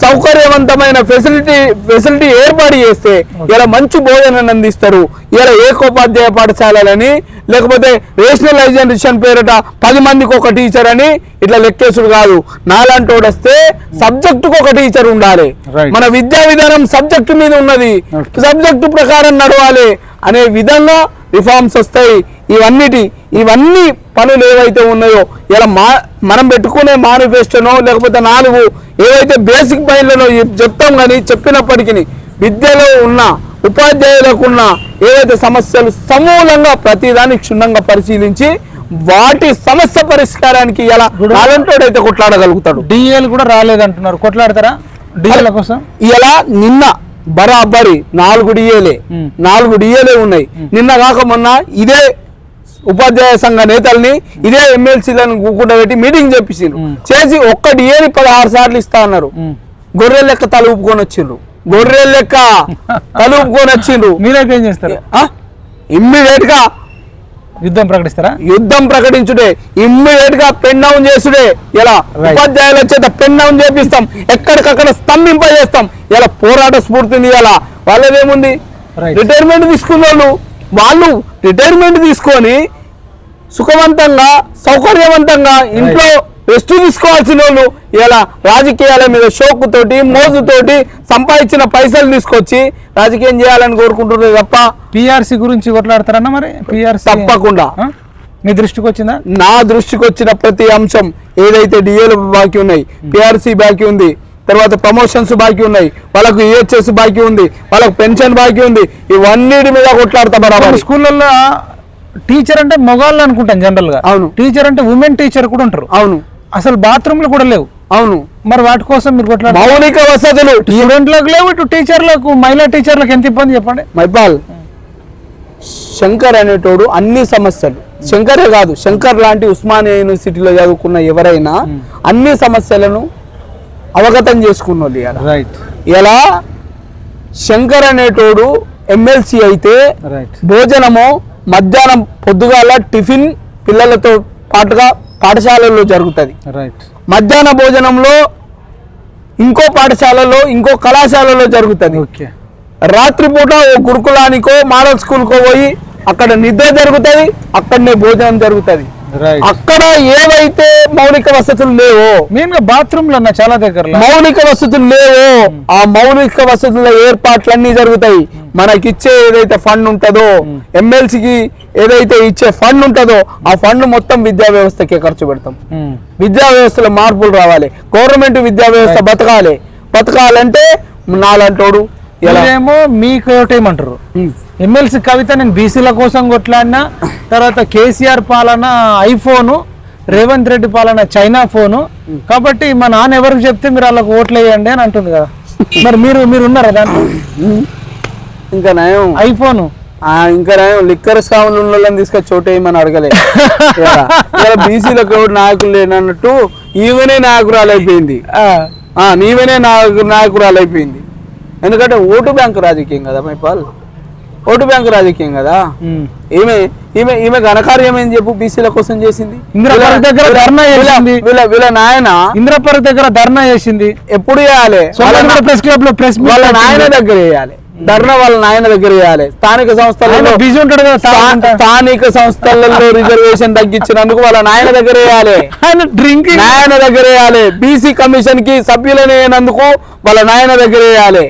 సౌకర్యవంతమైన ఫెసిలిటీ ఏర్పాటు చేస్తే ఇలా మంచి భోజనాన్ని అందిస్తారు. ఇలా ఏకోపాధ్యాయ పాఠశాలలని లేకపోతే రేషనలైజేషన్ పేరిట 10 మందికి ఒక టీచర్ అని ఇట్లా లెక్కేసుడు కాదు. నాలంటోడు వస్తే సబ్జెక్టుకు ఒక టీచర్ ఉండాలి. మన విద్యా విధానం సబ్జెక్టు మీద ఉన్నది, సబ్జెక్టు ప్రకారం నడవాలి అనే విధంగా రిఫార్మ్స్ వస్తాయి. ఇవన్నీ పనులు ఏవైతే ఉన్నాయో ఇలా మనం పెట్టుకునే మేనిఫెస్టోనో లేకపోతే 4 ఏవైతే బేసిక్ పాయింట్లను చెప్తాం, కానీ చెప్పినప్పటికీ విద్యలో ఉన్న ఉపాధ్యాయులకు ఉన్న ఏవైతే సమస్యలు సమూలంగా ప్రతిదాన్ని క్షుణ్ణంగా పరిశీలించి వాటి సమస్య పరిష్కారానికి ఎలా అలాంటోడైతే కొట్లాడగలుగుతాడు. డిఏలు కూడా రాలేదంటున్నారు, కొట్లాడతారా డిఏల కోసం? ఇలా నిన్న బరాబరి 4 డిఏలే ఉన్నాయి. నిన్న కాక మొన్న ఇదే ఉపాధ్యాయ సంఘ నేతల్ని ఇదే ఎమ్మెల్సీలను కూకుండబెట్టి మీటింగ్ చేసి ఒక్క డిఏని 16 సార్లు ఇస్తా అన్నారు. గొర్రెల లెక్క తలుపుకొని వచ్చిండ్రు. మీరైతే ఏం చేస్తారు? ఇమ్మీడియట్ గా యుద్ధం ప్రకటిస్తారా? యుద్ధం ప్రకటించుడే, ఇమ్మీడియట్ గా పెన్ డౌన్ చేసుడే. ఇలా ఉపాధ్యాయుల చేత పెన్ డౌన్ చేపిస్తాం, ఎక్కడికక్కడ స్తంభింపజేస్తాం. ఇలా పోరాట స్ఫూర్తిని ఇలా వాళ్ళదేముంది, రిటైర్మెంట్ తీసుకున్న వాళ్ళు రిటైర్మెంట్ తీసుకొని సుఖవంతంగా సౌకర్యవంతంగా ఇంట్లో రెస్ట్ తీసుకోవాల్సిన వాళ్ళు ఇలా రాజకీయాల మీద షోకుతోటి మోజుతోటి సంపాదించిన పైసలు తీసుకొచ్చి రాజకీయం చేయాలని కోరుకుంటున్నారు తప్ప పిఆర్సీ గురించి కొట్లాడతారన్న. మరి పిఆర్సీ తప్పకుండా మీ దృష్టికి వచ్చిందా? నా దృష్టికి వచ్చిన ప్రతి అంశం ఏదైతే డిఏలు బాకీ ఉన్నాయి, పిఆర్సీ బాకీ ఉంది, తర్వాత ప్రమోషన్స్ బాకీ ఉన్నాయి, వాళ్ళకు ఈహెచ్ఎస్ బాకీ ఉంది, వాళ్ళకు పెన్షన్ బాకీ ఉంది, ఇవన్నిటి మీద కొట్లాడతా బరాబర్. స్కూళ్ళల్లో టీచర్ అంటే మగవాళ్ళు అనుకుంటాను జనరల్ గా. అవును. టీచర్ అంటే ఉమెన్ టీచర్ కూడా ఉంటారు. అవును. అసలు బాత్రూమ్లు కూడా లేవు. అవును. మరి వాటి కోసం మీరు కొట్లాడు. మౌలిక వసతులు స్టూడెంట్లకు లేవు, ఇటు టీచర్లకు, మహిళా టీచర్లకు ఎంత ఇబ్బంది చెప్పండి. మైపాల్ శంకర్ అనేటోడు అన్ని సమస్యలు, శంకరే కాదు, శంకర్ లాంటి ఉస్మానియా యూనివర్సిటీలో చదువుకున్న ఎవరైనా అన్ని సమస్యలను అవగతం చేసుకున్న ఇలా శంకర్ అనేటోడు ఎమ్మెల్సీ అయితే భోజనము మధ్యాహ్నం పొద్దుగాల టిఫిన్ పిల్లలతో పాటుగా పాఠశాలల్లో జరుగుతుంది. మధ్యాహ్న భోజనంలో ఇంకో పాఠశాలలో ఇంకో కళాశాలలో జరుగుతుంది. రాత్రిపూట ఓ గురుకులానికో మోడల్ స్కూల్కో పోయి అక్కడ నిద్ర జరుగుతుంది, అక్కడనే భోజనం జరుగుతుంది. అక్కడ ఏవైతే మౌలిక వసతులు లేవో, మెయిన్ గా బాత్రూమ్లు అన్న చాలా దగ్గర మౌలిక వసతులు లేవో ఆ మౌలిక వసతుల ఏర్పాట్లన్నీ జరుగుతాయి. మనకిచ్చే ఏదైతే ఫండ్ ఉంటుందో, ఎమ్మెల్సీకి ఏదైతే ఇచ్చే ఫండ్ ఉంటుందో ఆ ఫండ్ మొత్తం విద్యా వ్యవస్థకే ఖర్చు పెడతాం. విద్యా వ్యవస్థలో మార్పులు రావాలి, గవర్నమెంట్ విద్యా వ్యవస్థ బతకాలంటే నాలంటోడు ఏమో మీకు ఏమంటారు. ఎమ్మెల్సీ కవిత నేను బీసీల కోసం కొట్లాడినా, తర్వాత కేసీఆర్ పాలన ఐఫోను, రేవంత్ రెడ్డి పాలన చైనా ఫోను, కాబట్టి మా నాన్న ఎవరికి చెప్తే మీరు వాళ్ళకి ఓట్లు వేయండి అని అంటుంది కదా. మరి మీరు ఉన్నారా దాంట్లో? ఇంకా నయం ఐఫోను, ఇంకా నయం లిక్కర్ సాగులను తీసుకొని చోటేయమని అడగలేదు. బీసీలకు ఎవరు నాయకులు లేనన్నట్టు ఈమెనే నాయకురాలు అయిపోయింది, నీవెనే నాయకురాలు అయిపోయింది. ఎందుకంటే ఓటు బ్యాంకు రాజకీయం కదా మైపాల్, ఓటు బ్యాంకు రాజకీయం కదా. ఈమె ఘనకార్యం ఏం చెప్పు బీసీల కోసం చేసింది. ఇంద్రపార్క్ దగ్గర ధర్నా చేసింది, వీళ్ళ నాయన ఇంద్రపార్క్ దగ్గర ధర్నా చేసింది. ఎప్పుడు చేయాలి? ప్రెస్ క్లబ్ లో ప్రెస్ వాళ్ళ నాయన దగ్గర చేయాలి ధర్నా, వాళ్ళ నాయన దగ్గర చేయాలి. స్థానిక సంస్థలలో బిజీ ఉంటాడు కదా, స్థానిక సంస్థలలో రిజర్వేషన్ తగ్గించినందుకు వాళ్ళ నాయన దగ్గర వేయాలి, నాయన దగ్గర వేయాలి. బీసీ కమిషన్ కి సభ్యులనేందుకు వాళ్ళ నాయన దగ్గర వేయాలి.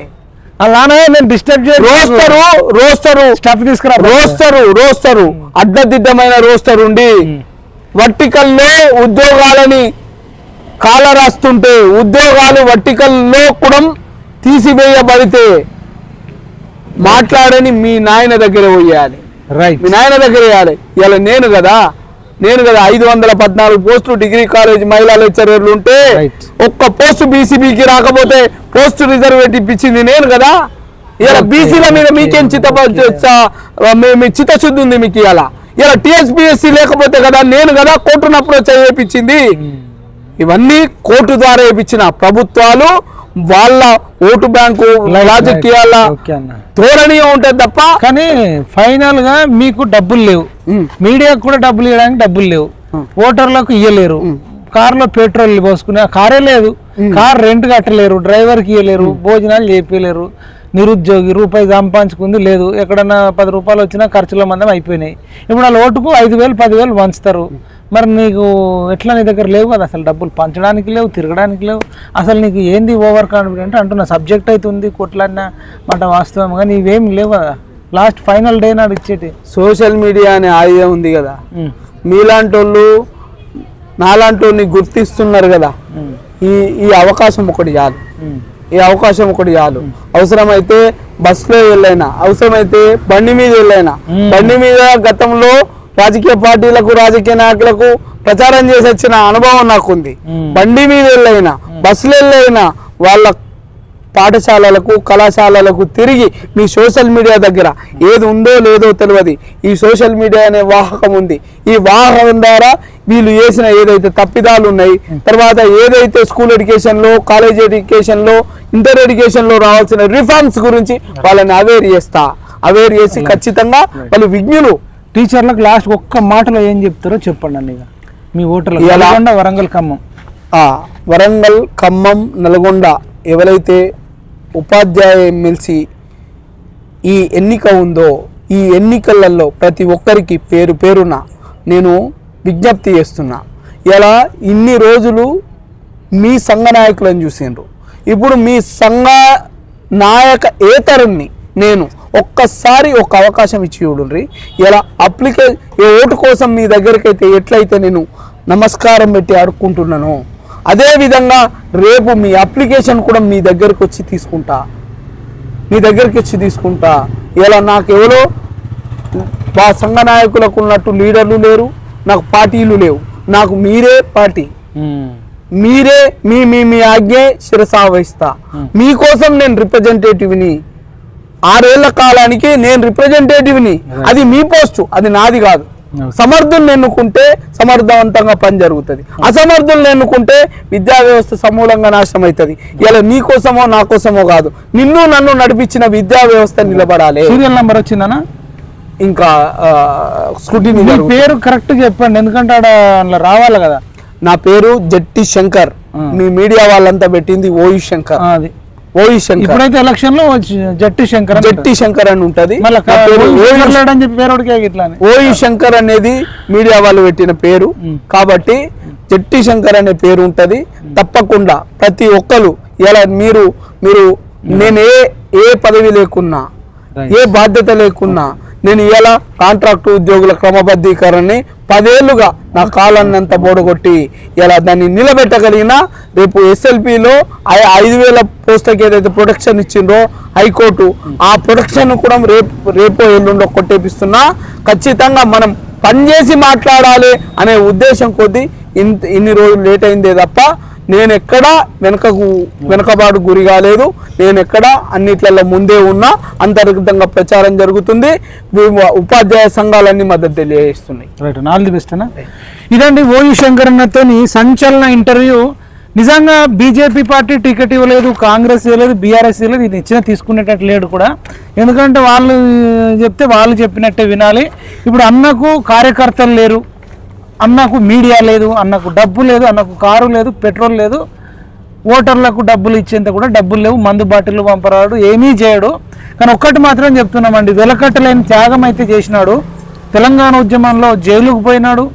రోస్టరు అడ్డదిడ్డమైన రోస్టర్ ఉండి వర్టికల్లో ఉద్యోగాలని కాల రాస్తుంటే ఉద్యోగాలు వర్టికల్లో కూడా తీసివేయబడితే మాట్లాడని మీ నాయన దగ్గర పోయాలి, మీ నాయన దగ్గర వేయాలి. ఇలా నేను కదా 514 పోస్టులు డిగ్రీ కాలేజ్ మహిళా లెక్చరర్లు ఉంటే ఒక్క పోస్టు బీసీబీకి రాకపోతే పోస్టు రిజర్వేట్ ఇప్పించింది నేను కదా. ఇలా బీసీల మీద మీకేం చిత్తశుద్ధి ఉంది మీకు? ఇలా టీఎస్పీఎస్సీ లేకపోతే కదా నేను కదా కోర్టును అప్రోచ్ చేయించింది. ఇవన్నీ కోర్టు ద్వారా వేయించిన ప్రభుత్వాలు వాళ్ళ ఓటు బ్యాంకు రాజకీయాల ధోరణి ఉంటుంది తప్ప. కానీ ఫైనల్ గా మీకు డబ్బులు లేవు, మీడియాకు కూడా డబ్బులు ఇవ్వడానికి డబ్బులు లేవు, ఓటర్లకు ఇవ్వలేరు, కారులో పెట్రోల్ పోసుకునే కారే లేదు, కార్ రెంట్ కట్టలేరు, డ్రైవర్కి ఇవ్వలేరు, భోజనాలు చేపించలేరు, నిరుద్యోగి రూపాయి సంపాదించుకుంది లేదు, ఎక్కడన్నా 10 రూపాయలు వచ్చినా ఖర్చుల మందం అయిపోయినాయి. ఇప్పుడు వాళ్ళ ఓటుకు 5,000 10,000 పంచుతారు. మరి నీకు ఎట్లా నీ దగ్గర లేవు కదా, అసలు డబ్బులు పంచడానికి లేవు, తిరగడానికి లేవు, అసలు నీకు ఏంది ఓవర్ కాన్ఫిడెంట్ అంటున్నా. సబ్జెక్ట్ అయితే ఉంది, కొట్లాడినా మాట వాస్తవం, కానీ ఇవేం లేవు కదా. లాస్ట్ ఫైనల్ డే నాడు ఇచ్చేటి సోషల్ మీడియా అనే ఆయుధం ఉంది కదా, మీలాంటి వాళ్ళు నాలాంటి వాళ్ళని గుర్తిస్తున్నారు కదా, ఈ అవకాశం ఒకటి చాలు, ఈ అవకాశం ఒకటి చాలు. అవసరమైతే బస్సులో వెళ్ళైనా, అవసరమైతే బండి మీద వెళ్ళైనా, బండి మీద గతంలో రాజకీయ పార్టీలకు రాజకీయ నాయకులకు ప్రచారం చేసి వచ్చిన అనుభవం నాకుంది. బండి మీద వెళ్ళైనా, బస్సులో వెళ్ళైనా వాళ్ళ పాఠశాలలకు కళాశాలలకు తిరిగి మీ సోషల్ మీడియా దగ్గర ఏది ఉందో లేదో తెలియదు. ఈ సోషల్ మీడియా అనే వాహకం ఉంది. ఈ వాహకం ద్వారా వీళ్ళు చేసిన ఏదైతే తప్పిదాలు ఉన్నాయి, తర్వాత ఏదైతే స్కూల్ ఎడ్యుకేషన్లో, కాలేజ్ ఎడ్యుకేషన్లో, ఇంటర్ ఎడ్యుకేషన్లో రావాల్సిన రిఫార్మ్స్ గురించి వాళ్ళని అవేర్ చేసి ఖచ్చితంగా వాళ్ళు విజ్ఞులు. టీచర్లకు లాస్ట్ ఒక్క మాటలో ఏం చెప్తారో చెప్పండి అన్న. మీ ఓటర్లు వరంగల్ ఖమ్మం, వరంగల్ ఖమ్మం నల్గొండ ఎవరైతే ఉపాధ్యాయ ఎమ్మెల్సీ ఈ ఎన్నిక ఉందో, ఈ ఎన్నికలలో ప్రతి ఒక్కరికి పేరు పేరున నేను విజ్ఞప్తి చేస్తున్నా. ఇలా ఇన్ని రోజులు మీ సంఘ నాయకులను చూసిండ్రు, ఇప్పుడు మీ సంఘ నాయక ఏతరుణ్ణి నేను ఒక్కసారి ఒక అవకాశం ఇచ్చి చూడండి. ఇలా ఏ ఓటు కోసం మీ దగ్గరికి అయితే ఎట్లయితే నేను నమస్కారం పెట్టి అడుక్కుంటున్నాను, అదేవిధంగా రేపు మీ అప్లికేషన్ కూడా మీ దగ్గరికి వచ్చి తీసుకుంటా. ఇలా నాకు ఎవరో మా సంఘ నాయకులకు ఉన్నట్టు లీడర్లు లేరు, నాకు పార్టీలు లేవు, నాకు మీరే పార్టీ, మీరే మీ ఆజ్ఞే శిరసావహిస్తా. మీకోసం నేను రిప్రజెంటేటివ్ని, 6 ఏళ్ల కాలానికి నేను రిప్రజెంటేటివ్ని. అది మీ పోస్టు, అది నాది కాదు. సమర్థులను ఎన్నుకుంటే సమర్థవంతంగా పని జరుగుతుంది, అసమర్థులను ఎన్నుకుంటే విద్యా వ్యవస్థ సమూలంగా నాశనం అవుతుంది. ఇలా నీ కోసమో నా కోసమో కాదు, నన్ను నడిపించిన విద్యా వ్యవస్థ నిలబడాలి. సీరియల్ నెంబర్ వచ్చిందనా? ఇంకా స్క్రూటినీ. మీ పేరు కరెక్ట్ చెప్పండి, ఎందుకంటే అలా రావాలి కదా. నా పేరు జట్టి శంకర్, మీ మీడియా వాళ్ళంతా పెట్టింది ఓయు శంకర్. అది ఓయు శంకర్. ఇప్పుడైతే ఎలక్షన్ లో జట్టి శంకర్ అని ఉంటది. ఓయు శంకర్ అనేది మీడియా వాళ్ళు పెట్టిన పేరు కాబట్టి జట్టి శంకర్ అనే పేరు ఉంటది. తప్పకుండా ప్రతి ఒక్కరు ఇలా మీరు నేను ఏ పదవి లేకున్నా, ఏ బాధ్యత లేకున్నా, నేను ఇలా కాంట్రాక్టు ఉద్యోగుల క్రమబద్ధీకరణని 10 ఏళ్లుగా నా కాలాన్నంతా బోడగొట్టి ఇలా దాన్ని నిలబెట్టగలిగిన, రేపు ఎస్ఎల్పిలో 5,000 పోస్టులకి ఏదైతే ప్రొటెక్షన్ ఇచ్చిండ్రో హైకోర్టు, ఆ ప్రొటెక్షన్ కూడా రేపో ఎల్లుండో కొట్టేపిస్తున్నా. ఖచ్చితంగా మనం పనిచేసి మాట్లాడాలి అనే ఉద్దేశం కొద్దీ ఇన్ని రోజులు లేట్ అయిందే తప్ప నేను ఎక్కడా వెనకబాటు గురి కాలేదు. నేను ఎక్కడా అన్నిట్లలో ముందే ఉన్నా. అంతర్గతంగా ప్రచారం జరుగుతుంది. ఉపాధ్యాయ సంఘాలన్నీ మద్దతు తెలియజేస్తున్నాయి. రైట్, ఆల్ ది బెస్ట్ అన్న. ఇదండి ఓయు శంకర్ అన్నతో సంచలన ఇంటర్వ్యూ. నిజంగా బీజేపీ పార్టీ టికెట్ ఇవ్వలేదు, కాంగ్రెస్ ఇవ్వలేదు, బీఆర్ఎస్ ఇవ్వలేదు, ఇది ఇచ్చినా తీసుకునేటట్టు లేడు కూడా. ఎందుకంటే వాళ్ళు చెప్తే వాళ్ళు చెప్పినట్టే వినాలి. ఇప్పుడు అన్నకు కార్యకర్తలు లేరు, అన్నకు మీడియా లేదు, అన్నకు డబ్బు లేదు, అన్నకు కారు లేదు, పెట్రోల్ లేదు, ఓటర్లకు డబ్బులు ఇచ్చేంత కూడా డబ్బులు లేవు, మందు బాటిల్ పంపరాడు, ఏమీ చేయడు. కానీ ఒక్కటి మాత్రం చెప్తున్నామండి, వెలకట్టలేని త్యాగం అయితే చేసినాడు. తెలంగాణ ఉద్యమంలో జైలుకు పోయినాడు,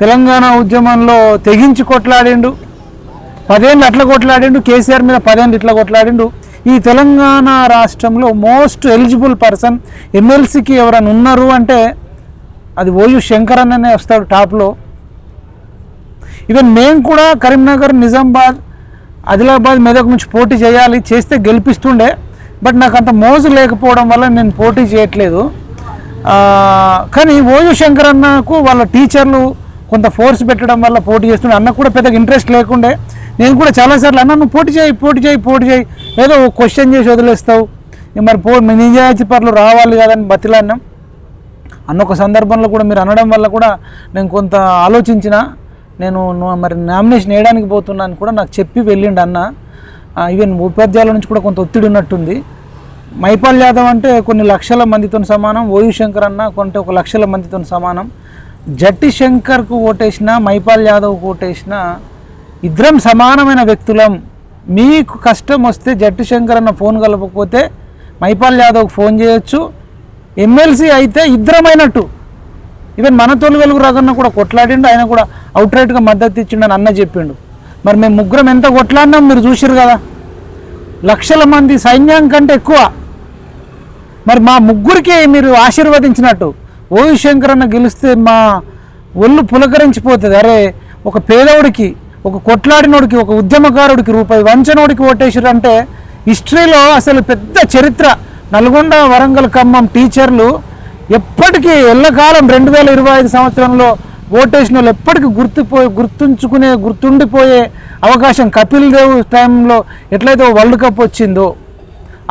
తెలంగాణ ఉద్యమంలో తెగించి కొట్లాడిండు, 10 ఏళ్ళు అట్లా కొట్లాడిండు, కేసీఆర్ మీద 10 ఏళ్ళు ఇట్లా కొట్లాడిండు. ఈ తెలంగాణ రాష్ట్రంలో మోస్ట్ ఎలిజిబుల్ పర్సన్ ఎమ్మెల్సీకి ఎవరైనా ఉన్నారు అంటే అది ఓయు శంకర్ అన్ననే వస్తాడు టాప్లో. ఈవెన్ మేము కూడా కరీంనగర్, నిజామాబాద్, ఆదిలాబాద్, మెదక్ నుంచి పోటీ చేయాలి, చేస్తే గెలిపిస్తుండే. బట్ నాకు అంత మోజు లేకపోవడం వల్ల నేను పోటీ చేయట్లేదు. కానీ ఓయు శంకర్ అన్నకు వాళ్ళ టీచర్లు కొంత ఫోర్స్ పెట్టడం వల్ల పోటీ చేస్తుండే. అన్న కూడా పెద్దగా ఇంట్రెస్ట్ లేకుండే. నేను కూడా చాలాసార్లు అన్న నువ్వు పోటీ చేయి, ఏదో క్వశ్చన్ చేసి వదిలేస్తావు, మరి నిజాయితీ పనులు రావాలి కదని బతిలాన్నాం. అన్న ఒక సందర్భంలో కూడా మీరు అనడం వల్ల కూడా నేను కొంత ఆలోచించిన, నేను మరి నామినేషన్ వేయడానికి పోతున్నాను కూడా నాకు చెప్పి వెళ్ళిండు అన్న. ఈవెన్ ఉపాధ్యాయుల నుంచి కూడా కొంత ఒత్తిడి ఉన్నట్టుంది. మైపాల్ యాదవ్ అంటే కొన్ని లక్షల మందితో సమానం, ఓయూ శంకర్ అన్న కొంటే 1 లక్షల మందితో సమానం. జట్టి శంకర్కు ఓటేసిన, మైపాల్ యాదవ్కు ఓటేసిన ఇద్దరం సమానమైన వ్యక్తులం. మీకు కష్టం వస్తే జట్టి శంకర్ అన్న ఫోన్ కలపకపోతే మైపాల్ యాదవ్కి ఫోన్ చేయొచ్చు. ఎమ్మెల్సీ అయితే ఇద్దరమైనట్టు. ఈవెన్ మన తొలి వెలుగు రగన్న కూడా కొట్లాడిండు, ఆయన కూడా అవుట్రైట్గా మద్దతు ఇచ్చిండు అని అన్న చెప్పిండు. మరి మేము ముగ్గురం ఎంత కొట్లాడినాం మీరు చూసిరు కదా, లక్షల మంది సైన్యం కంటే ఎక్కువ. మరి మా ముగ్గురికి మీరు ఆశీర్వదించినట్టు. ఓయూ శంకర్ అన్న గెలిస్తే మా ఒళ్ళు పులకరించిపోతుంది. అరే, ఒక పేదవుడికి, ఒక కొట్లాడినోడికి, ఒక ఉద్యమకారుడికి, రూపాయి వంచనోడికి ఓటేసారు అంటే హిస్టరీలో అసలు పెద్ద చరిత్ర. నల్గొండ, వరంగల్, ఖమ్మం టీచర్లు ఎప్పటికీ ఎల్లకాలం 2025 సంవత్సరంలో ఓటేసిన వాళ్ళు ఎప్పటికీ గుర్తుండిపోయే అవకాశం. కపిల్ దేవ్ టైంలో ఎట్లయితే వరల్డ్ కప్ వచ్చిందో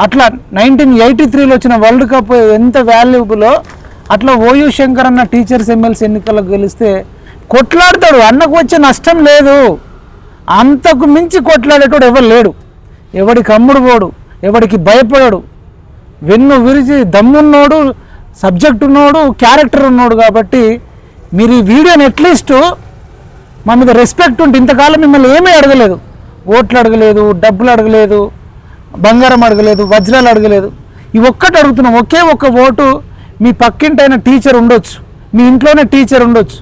అట్లా 1983లో వచ్చిన వరల్డ్ కప్ ఎంత వాల్యుబులో అట్లా ఓయూ శంకర్ అన్న టీచర్స్ ఎమ్మెల్సీ ఎన్నికలకు గెలిస్తే కొట్లాడతాడు. అన్నకు వచ్చే నష్టం లేదు. అంతకు మించి కొట్లాడేటోడు ఎవరు లేడు. ఎవడికి అమ్ముడు పోడు, ఎవడికి భయపడడు, వెన్ను విరిచి దమ్మున్నోడు, సబ్జెక్ట్ ఉన్నోడు, క్యారెక్టర్ ఉన్నోడు. కాబట్టి మీరు ఈ వీడియోని అట్లీస్ట్ మా మీద రెస్పెక్ట్ ఉంటే, ఇంతకాలం మిమ్మల్ని ఏమీ అడగలేదు, ఓట్లు అడగలేదు, డబ్బులు అడగలేదు, బంగారం అడగలేదు, వజ్రాలు అడగలేదు. ఈ ఒక్కటి అడుగుతున్నాం. ఒకే ఒక్క ఓటు మీ పక్కింటైన టీచర్ ఉండొచ్చు, మీ ఇంట్లోనే టీచర్ ఉండొచ్చు.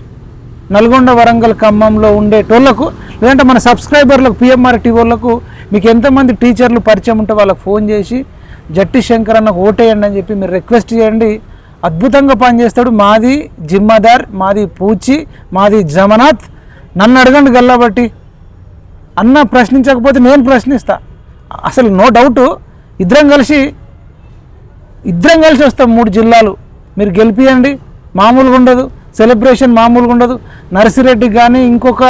నల్గొండ, వరంగల్, ఖమ్మంలో ఉండేటోళ్లకు, లేదంటే మన సబ్స్క్రైబర్లకు, పిఎంఆర్ టీవీ వాళ్ళకు మీకు ఎంతమంది టీచర్లు పరిచయం ఉంటే వాళ్ళకు ఫోన్ చేసి జట్టి శంకర్ అన్నకు ఓటేయండి అని చెప్పి మీరు రిక్వెస్ట్ చేయండి. అద్భుతంగా పనిచేస్తాడు. మాది జిమ్మదార్, మాది పూచి, మాది జమనాథ్. నన్ను అడగండి గల్లబట్టి. అన్న ప్రశ్నించకపోతే నేను ప్రశ్నిస్తా. అసలు నో డౌటు. ఇద్దరం కలిసి వస్తాం 3 జిల్లాలు. మీరు గెలిపియండి. మామూలుగా ఉండదు సెలబ్రేషన్, మామూలుగా ఉండదు. నర్సిరెడ్డి కానీ ఇంకొక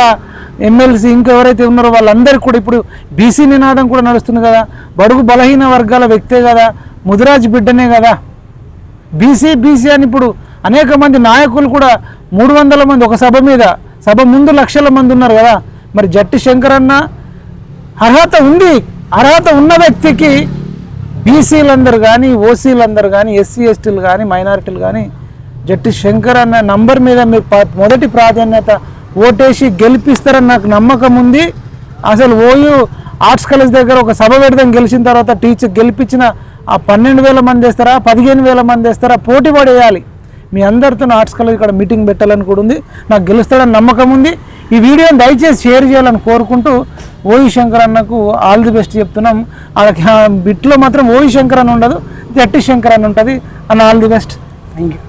ఎమ్మెల్సీ ఇంకెవరైతే ఉన్నారో వాళ్ళందరికీ కూడా ఇప్పుడు బీసీ నినాదం కూడా నడుస్తుంది కదా. బడుగు బలహీన వర్గాల వ్యక్తే కదా, ముదిరాజ్ బిడ్డనే కదా. బీసీ అని ఇప్పుడు అనేక మంది నాయకులు కూడా 300 మంది ఒక సభ మీద, సభ ముందు లక్షల మంది ఉన్నారు కదా. మరి జట్టి శంకర్ అన్న అర్హత ఉంది. అర్హత ఉన్న వ్యక్తికి బీసీలందరూ కానీ, ఓసీలందరూ కానీ, ఎస్సీ ఎస్టీలు కానీ, మైనారిటీలు కానీ జట్టి శంకర్ అన్న నంబర్ మీద మీరు మొదటి ప్రాధాన్యత ఓటేసి గెలిపిస్తారని నాకు నమ్మకం ఉంది. అసలు ఓయూ ఆర్ట్స్ కాలేజ్ దగ్గర ఒక సభ పెడదాం, గెలిచిన తర్వాత టీచర్ గెలిపించిన ఆ 12,000 మంది వేస్తారా, 15,000 మంది వేస్తారా, పోటీ పడేయాలి. మీ అందరితో ఆర్ట్స్ కాలేజ్ ఇక్కడ మీటింగ్ పెట్టాలని కూడా ఉంది. నాకు గెలుస్తాడని నమ్మకం ఉంది. ఈ వీడియోని దయచేసి షేర్ చేయాలని కోరుకుంటూ ఓయూ శంకర్ అన్నకు ఆల్ ది బెస్ట్ చెప్తున్నాం. బిట్లో మాత్రం ఓయూ శంకర్ అని ఉండదు, జట్టి శంకర్ అని ఉంటుంది. అన్న all the best. Thank you.